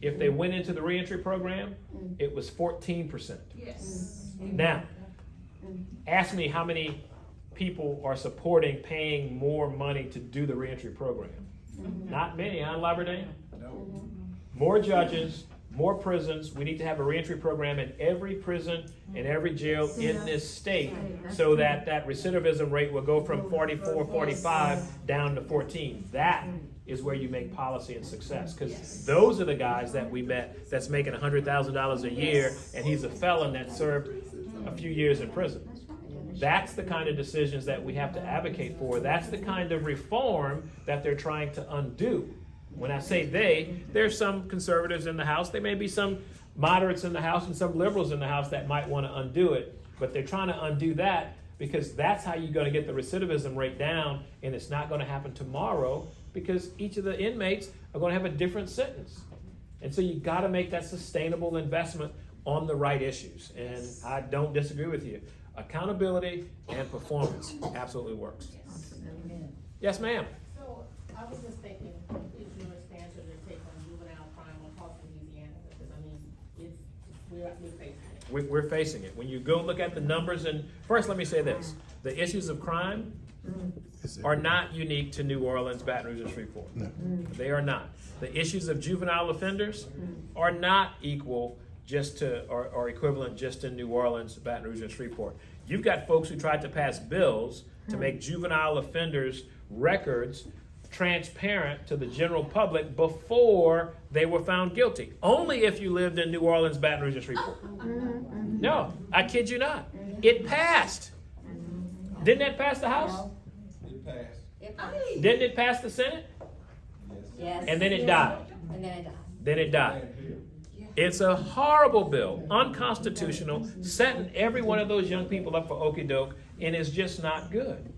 If they went into the reentry program, it was 14%. Yes. Now, ask me how many people are supporting paying more money to do the reentry program. Not many, huh, Labrador? No. More judges, more prisons. We need to have a reentry program in every prison and every jail in this state so that that recidivism rate will go from 44, 45 down to 14. That is where you make policy and success, because those are the guys that we met that's making $100,000 a year and he's a felon that served a few years in prison. That's the kind of decisions that we have to advocate for. That's the kind of reform that they're trying to undo. When I say they, there's some conservatives in the House. There may be some moderates in the House and some liberals in the House that might want to undo it. But they're trying to undo that because that's how you're going to get the recidivism rate down, and it's not going to happen tomorrow because each of the inmates are going to have a different sentence. And so you got to make that sustainable investment on the right issues. And I don't disagree with you. Accountability and performance absolutely works. Yes, ma'am. So I was just thinking, is your stance or your take on juvenile crime across Louisiana? Because I mean, we're facing it. We're facing it. When you go look at the numbers, and first let me say this, the issues of crime are not unique to New Orleans, Baton Rouge, and Shreveport. No. They are not. The issues of juvenile offenders are not equal just to, or equivalent just in New Orleans, Baton Rouge, and Shreveport. You've got folks who tried to pass bills to make juvenile offenders' records transparent to the general public before they were found guilty. Only if you lived in New Orleans, Baton Rouge, and Shreveport. No, I kid you not. It passed. Didn't that pass the House? It passed. Didn't it pass the Senate? Yes. And then it died. And then it died. Then it died. It's a horrible bill, unconstitutional, setting every one of those young people up for okie doke, and it's just not good.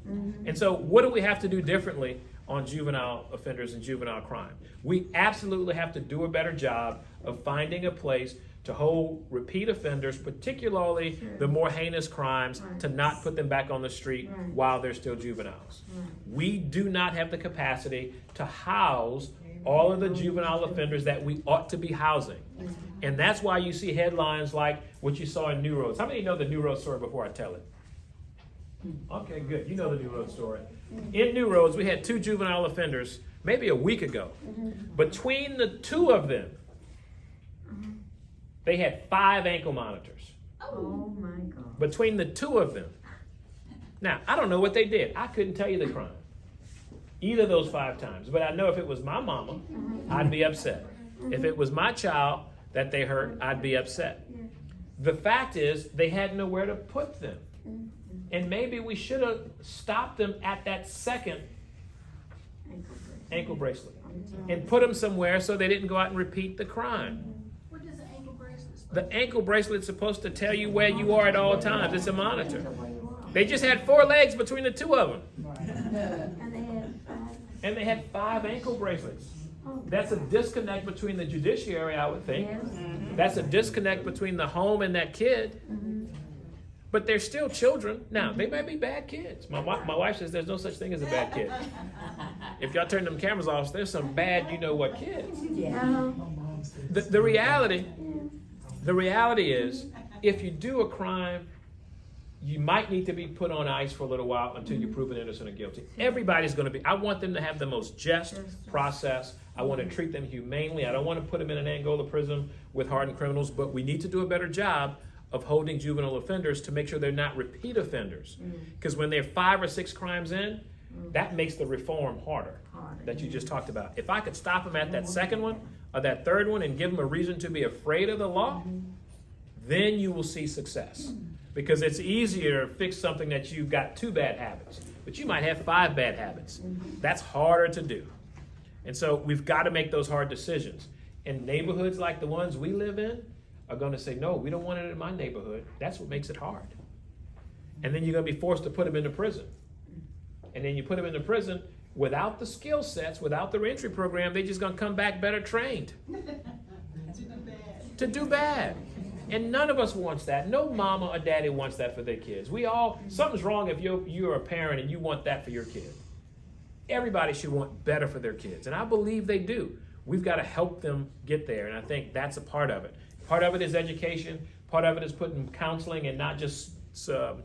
And so what do we have to do differently on juvenile offenders and juvenile crime? We absolutely have to do a better job of finding a place to hold repeat offenders, particularly the more heinous crimes, to not put them back on the street while they're still juveniles. We do not have the capacity to house all of the juvenile offenders that we ought to be housing. And that's why you see headlines like what you saw in New Roads. How many know the New Roads story before I tell it? Okay, good. You know the New Roads story. In New Roads, we had 2 juvenile offenders maybe a week ago. Between the 2 of them, they had 5 ankle monitors. Oh my God. Between the 2 of them. Now, I don't know what they did. I couldn't tell you the crime. Either of those 5 times. But I know if it was my mama, I'd be upset. If it was my child that they hurt, I'd be upset. The fact is, they had nowhere to put them. And maybe we should have stopped them at that second ankle bracelet and put them somewhere so they didn't go out and repeat the crime. What does the ankle bracelet? The ankle bracelet's supposed to tell you where you are at all times. It's a monitor. They just had 4 legs between the 2 of them. And they had 5 ankle bracelets. That's a disconnect between the judiciary, I would think. That's a disconnect between the home and that kid. But they're still children. Now, they may be bad kids. My wife says there's no such thing as a bad kid. If y'all turn them cameras off, there's some bad you-know-what kids. The reality is, if you do a crime, you might need to be put on ice for a little while until you're proven innocent or guilty. Everybody's going to be. I want them to have the most just process. I want to treat them humanely. I don't want to put them in an Angola prison with hardened criminals, but we need to do a better job of holding juvenile offenders to make sure they're not repeat offenders. Because when they're 5 or 6 crimes in, that makes the reform harder that you just talked about. If I could stop them at that second one or that third one and give them a reason to be afraid of the law, then you will see success. Because it's easier to fix something that you've got 2 bad habits, but you might have 5 bad habits. That's harder to do. And so we've got to make those hard decisions. And neighborhoods like the ones we live in are going to say, no, we don't want it in my neighborhood. That's what makes it hard. And then you're going to be forced to put them into prison. And then you put them into prison without the skill sets, without the reentry program, they're just going to come back better trained. To do bad. And none of us wants that. No mama or daddy wants that for their kids. Something's wrong if you're a parent and you want that for your kid. Everybody should want better for their kids. And I believe they do. We've got to help them get there. And I think that's a part of it. Part of it is education. Part of it is putting counseling and not just the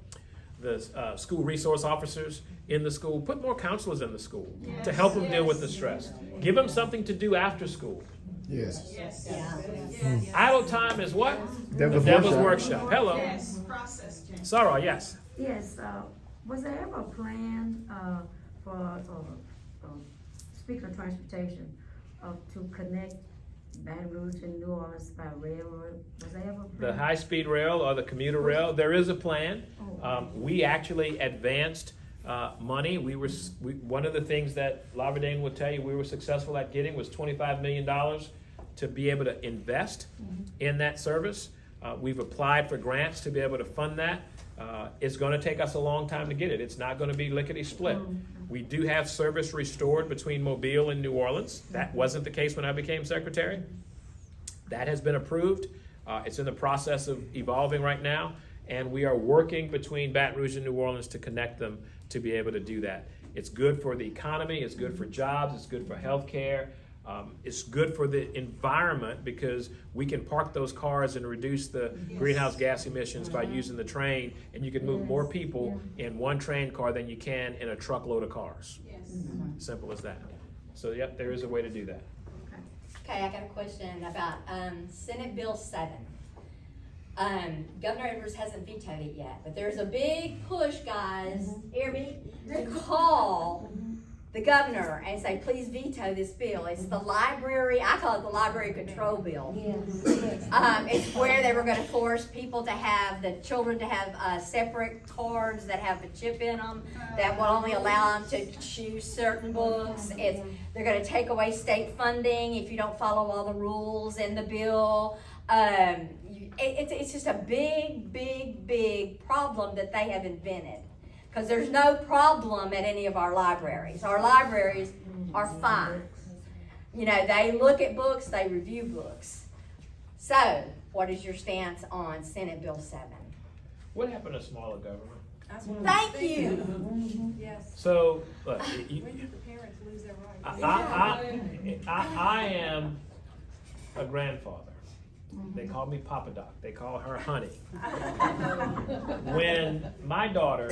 school resource officers in the school. Put more counselors in the school to help them deal with the stress. Give them something to do after school. Yes. Idle time is what? Devil's Workshop. Hello. Yes, process change. Sarah, yes. Yes, was there ever a plan for, speaking of transportation, to connect Baton Rouge and New Orleans by railroad? Was there ever a plan? The high-speed rail or the commuter rail, there is a plan. We actually advanced money. One of the things that Laverdane would tell you we were successful at getting was $25 million to be able to invest in that service. We've applied for grants to be able to fund that. It's going to take us a long time to get it. It's not going to be lickety-split. We do have service restored between Mobile and New Orleans. That wasn't the case when I became secretary. That has been approved. It's in the process of evolving right now, and we are working between Baton Rouge and New Orleans to connect them to be able to do that. It's good for the economy. It's good for jobs. It's good for health care. It's good for the environment because we can park those cars and reduce the greenhouse gas emissions by using the train, and you can move more people in one train car than you can in a truckload of cars. Simple as that. So, yep, there is a way to do that. Okay, I got a question about Senate Bill 7. Governor Edwards hasn't vetoed it yet, but there's a big push, guys, hear me, to call the governor and say, please veto this bill. It's the library, I call it the library control bill. It's where they were gonna force people to have, the children to have separate cards that have a chip in them that will only allow them to choose certain books. They're gonna take away state funding if you don't follow all the rules in the bill. It's just a big problem that they have invented. Because there's no problem at any of our libraries. Our libraries are fine. You know, they look at books, they review books. So, what is your stance on Senate Bill 7? What happened to smaller government? Thank you. Yes. So, look, When did the parents lose their rights? I am a grandfather. They call me Papa Doc. They call her Honey. When my daughter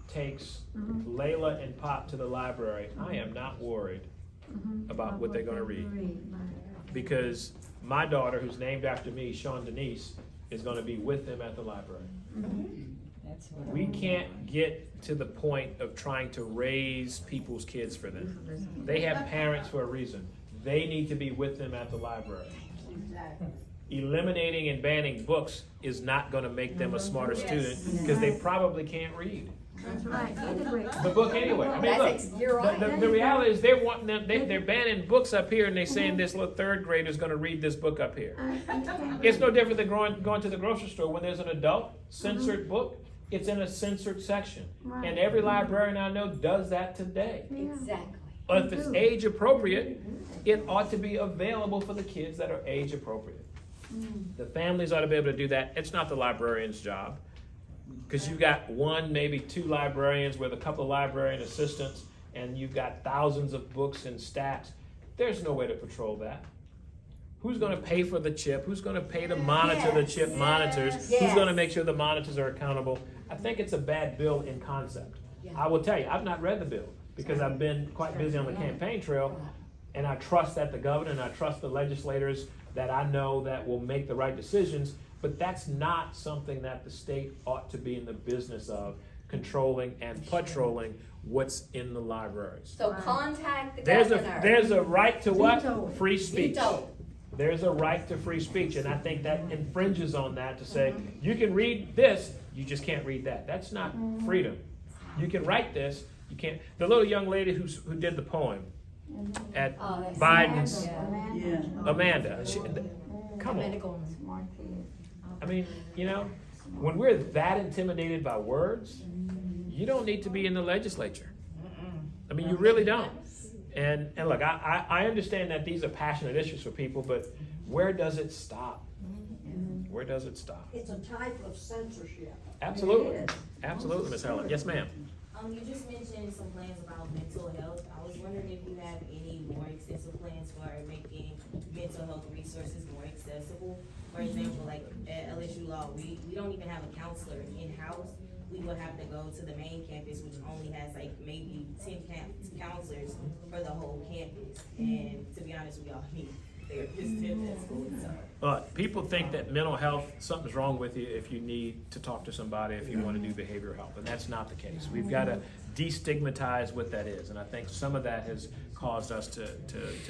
takes Layla and Pop to the library, I am not worried about what they're going to read. Because my daughter, who's named after me, Shawn Denise, is going to be with them at the library. We can't get to the point of trying to raise people's kids for them. They have parents for a reason. They need to be with them at the library. Eliminating and banning books is not going to make them a smarter student because they probably can't read That's right, anyway. the book anyway. I mean, look, You're right. the reality is they're wanting them. They're banning books up here, and they're saying this little third grader is going to read this book up here. It's no different than going to the grocery store when there's an adult censored book. It's in a censored section, and every librarian I know does that today. Exactly. But if it's age appropriate, it ought to be available for the kids that are age appropriate. The families ought to be able to do that. It's not the librarian's job, because you've got one, maybe two librarians with a couple of librarian assistants, and you've got thousands of books and stacks. There's no way to patrol that. Who's going to pay for the chip? Who's going to pay to monitor the chip monitors? Who's going to make sure the monitors are accountable? I think it's a bad bill in concept. I will tell you, I've not read the bill because I've been quite busy on the campaign trail, and I trust that the governor and I trust the legislators that I know that will make the right decisions, but that's not something that the state ought to be in the business of, controlling and patrolling what's in the libraries. So contact the governor. There's a right to what? Veto. Free speech. Veto. There's a right to free speech, and I think that infringes on that to say, you can read this, you just can't read that. That's not freedom. You can write this, you can't. The little young lady who did the poem at Biden's, Amanda, come on. I mean, you know, when we're that intimidated by words, you don't need to be in the legislature. I mean, you really don't. And look, I understand that these are passionate issues for people, but where does it stop? Where does it stop? It's a type of censorship. Absolutely. Absolutely, Ms. Helen. Yes, ma'am. You just mentioned some plans about mental health. I was wondering if you have any more extensive plans for making mental health resources more accessible. For example, like at LSU Law, we don't even have a counselor in-house. We would have to go to the main campus, which only has like maybe 10 counselors for the whole campus. And to be honest, we all need therapists in that school. So. People think that mental health, something's wrong with you if you need to talk to somebody, if you want to do behavioral health, and that's not the case. We've got to destigmatize what that is, and I think some of that has caused us to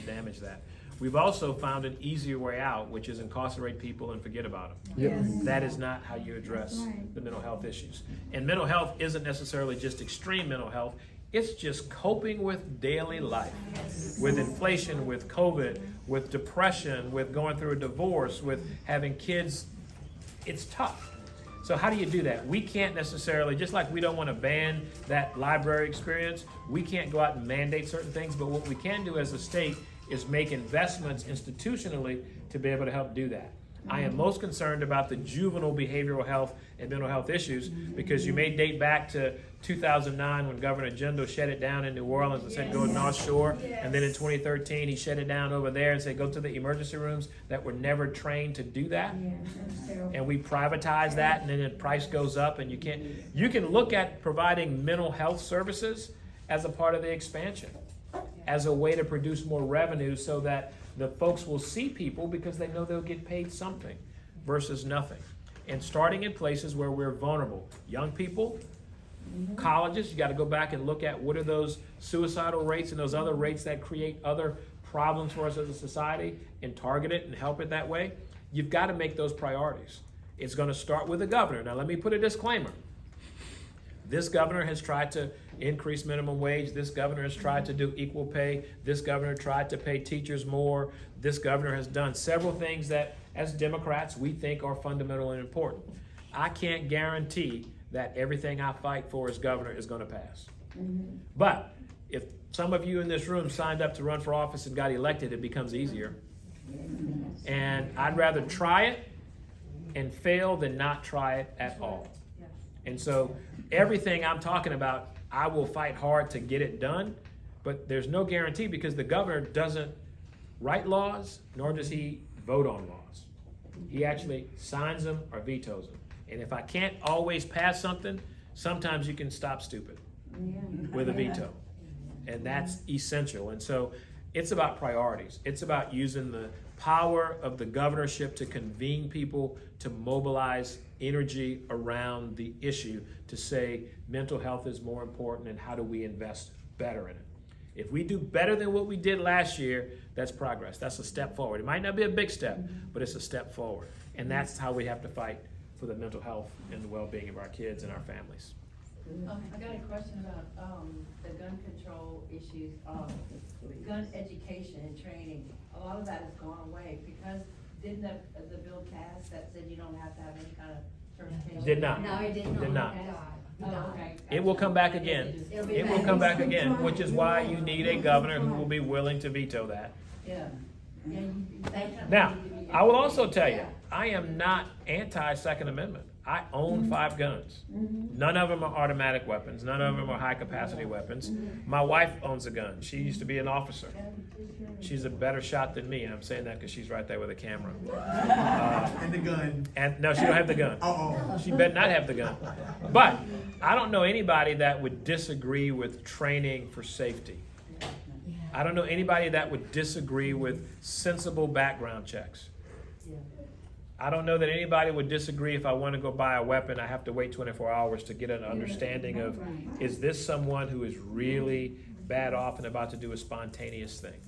damage that. We've also found an easier way out, which is incarcerate people and forget about them. Yes. That is not how you address the mental health issues. And mental health isn't necessarily just extreme mental health. It's just coping with daily life, with inflation, with COVID, with depression, with going through a divorce, with having kids. It's tough. So how do you do that? We can't necessarily, just like we don't want to ban that library experience, we can't go out and mandate certain things, but what we can do as a state is make investments institutionally to be able to help do that. I am most concerned about the juvenile behavioral health and mental health issues, because you may date back to 2009 when Governor Jindal shut it down in New Orleans and said go to North Shore, and then in 2013 he shut it down over there and said go to the emergency rooms that were never trained to do that. And we privatize that, and then the price goes up, and you can look at providing mental health services as a part of the expansion, as a way to produce more revenue so that the folks will see people because they know they'll get paid something versus nothing. And starting in places where we're vulnerable. Young people, colleges, you got to go back and look at what are those suicidal rates and those other rates that create other problems for us as a society, and target it and help it that way. You've got to make those priorities. It's going to start with the governor. Now let me put a disclaimer. This governor has tried to increase minimum wage. This governor has tried to do equal pay. This governor tried to pay teachers more. This governor has done several things that, as Democrats, we think are fundamental and important. I can't guarantee that everything I fight for as governor is going to pass. But if some of you in this room signed up to run for office and got elected, it becomes easier. And I'd rather try it and fail than not try it at all. And so everything I'm talking about, I will fight hard to get it done, but there's no guarantee because the governor doesn't write laws, nor does he vote on laws. He actually signs them or vetoes them. And if I can't always pass something, sometimes you can stop stupid with a veto. And that's essential. And so it's about priorities. It's about using the power of the governorship to convene people, to mobilize energy around the issue, to say mental health is more important and how do we invest better in it. If we do better than what we did last year, that's progress. That's a step forward. It might not be a big step, but it's a step forward. And that's how we have to fight for the mental health and the well-being of our kids and our families. I got a question about, the gun control issues, gun education and training. A lot of that has gone away because didn't the bill pass that said you don't have to have any kind of certification? Did not. No, it did not. Did not. Oh, okay. It will come back again. It will come back again, which is why you need a governor who will be willing to veto that. Yeah. Now, I will also tell you, I am not anti-Second Amendment. I own 5 guns. None of them are automatic weapons. None of them are high-capacity weapons. My wife owns a gun. She used to be an officer. She's a better shot than me, and I'm saying that because she's right there with a camera. And the gun. And no, she don't have the gun. Uh-oh. She better not have the gun. But I don't know anybody that would disagree with training for safety. I don't know anybody that would disagree with sensible background checks. I don't know that anybody would disagree if I want to go buy a weapon, I have to wait 24 hours to get an understanding of, is this someone who is really bad off and about to do a spontaneous thing?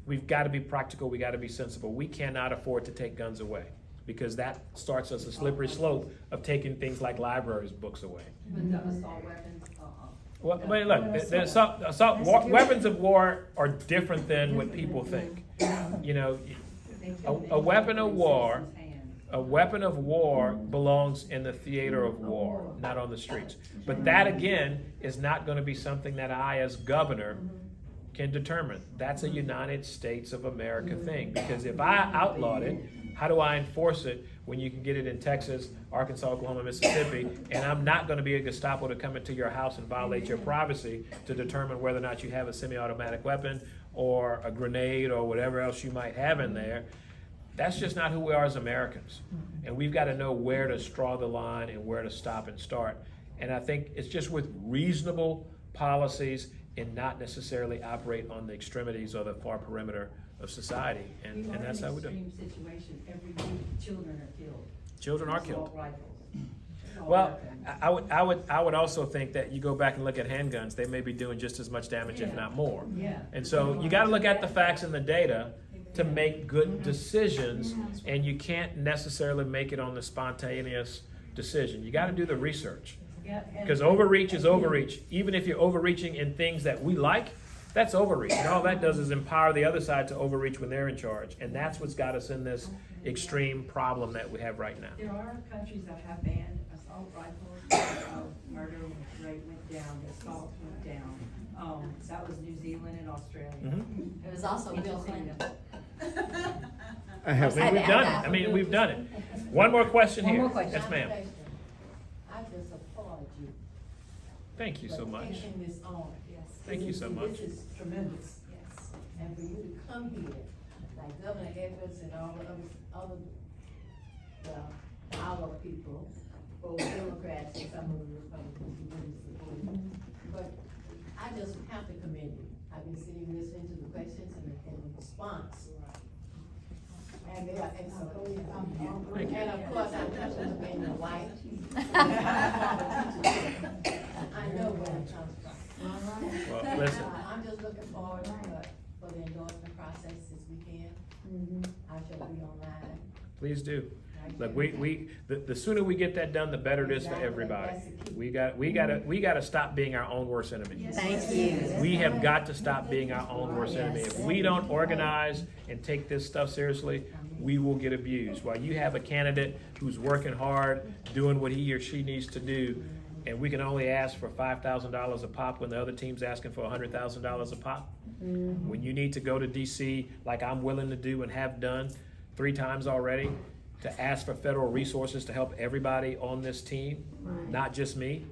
We've got to be practical, we got to be sensible. We cannot afford to take guns away because that starts us a slippery slope of taking things like libraries books away. But the assault weapons, Well, wait, look, weapons of war are different than what people think. You know, a weapon of war belongs in the theater of war, not on the streets. But that again is not going to be something that I as governor can determine. That's a United States of America thing. Because if I outlawed it, how do I enforce it when you can get it in Texas, Arkansas, Oklahoma, Mississippi, and I'm not going to be a Gestapo to come into your house and violate your privacy to determine whether or not you have a semi-automatic weapon or a grenade or whatever else you might have in there. That's just not who we are as Americans. And we've got to know where to draw the line and where to stop and start. And I think it's just with reasonable policies and not necessarily operate on the extremities or the far perimeter of society. And that's how we do it. extreme situation, every week, children are killed. Children are killed. Assault rifles. Well, I would also think that you go back and look at handguns, they may be doing just as much damage, if not more. Yeah. And so you got to look at the facts and the data to make good decisions, and you can't necessarily make it on the spontaneous decision. You got to do the research. Yeah, and- Because overreach is overreach. Even if you're overreaching in things that we like, that's overreach. And all that does is empower the other side to overreach when they're in charge. And that's what's got us in this extreme problem that we have right now. There are countries that have banned assault rifles, murder rate went down, the assault went down. That was New Zealand and Australia. Mhm. It was also Bill Clinton. I have. We've done it. I mean, we've done it. One more question One here. more question. Yes, ma'am. I just applaud you. Thank you so much. Taking this on, yes. Thank you so much. This is tremendous, yes. And for you to come here, like Governor Edwards and all the other, our people, both Democrats and some of the Republicans who really support you. But I just have to commend you. I've been sitting listening to the questions and the response. And they are excellent. Thank you. And of course, I'm just being your wife. I know where it comes from. Well, listen. I'm just looking forward for the endorsement process as we can. I shall be online. Please do. Look, the sooner we get that done, the better it is for everybody. We gotta stop being our own worst enemy. Thank you. We have got to stop being our own worst enemy. If we don't organize and take this stuff seriously, we will get abused. While you have a candidate who's working hard, doing what he or she needs to do, and we can only ask for $5,000 a pop when the other team's asking for $100,000 a pop. When you need to go to DC, like I'm willing to do and have done 3 times already, to ask for federal resources to help everybody on this team, not just me,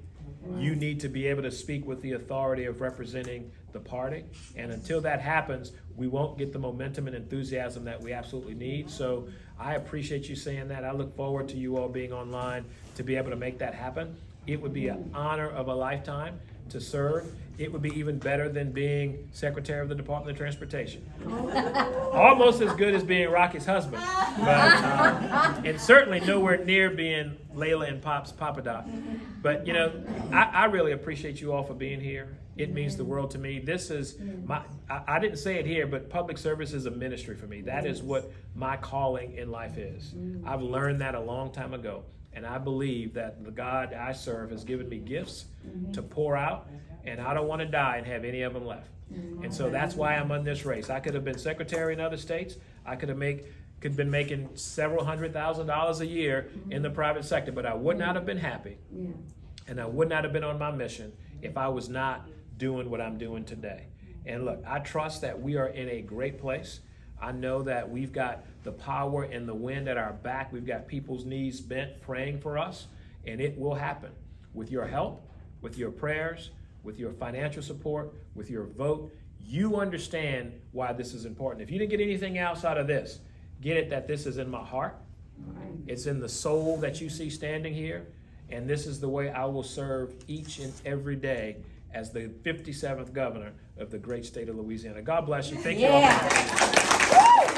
you need to be able to speak with the authority of representing the party. And until that happens, we won't get the momentum and enthusiasm that we absolutely need. So I appreciate you saying that. I look forward to you all being online to be able to make that happen. It would be an honor of a lifetime to serve. It would be even better than being Secretary of the Department of Transportation. Almost as good as being Rocky's husband, but and certainly nowhere near being Layla and Pop's Papa Doc. But you know, I really appreciate you all for being here. It means the world to me. This is I didn't say it here, but public service is a ministry for me. That is what my calling in life is. I've learned that a long time ago. And I believe that the God I serve has given me gifts to pour out, and I don't want to die and have any of them left. And so that's why I'm on this race. I could have been secretary in other states. I could have been making several $100,000s a year in the private sector, but I would not have been happy, and I would not have been on my mission if I was not doing what I'm doing today. And look, I trust that we are in a great place. I know that we've got the power and the wind at our back. We've got people's knees bent praying for us, and it will happen. With your help, with your prayers, with your financial support, with your vote, you understand why this is important. If you didn't get anything else out of this, get it that this is in my heart. It's in the soul that you see standing here, and this is the way I will serve each and every day as the 57th governor of the great state of Louisiana. God bless you. Thank you all.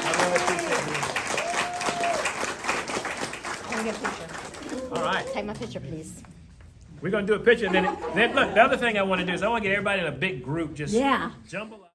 I really appreciate it. Can we get a picture? All right. Take my picture, please. We're going to do a picture. And then look, the other thing I want to do is I want to get everybody in a big group just jumble up.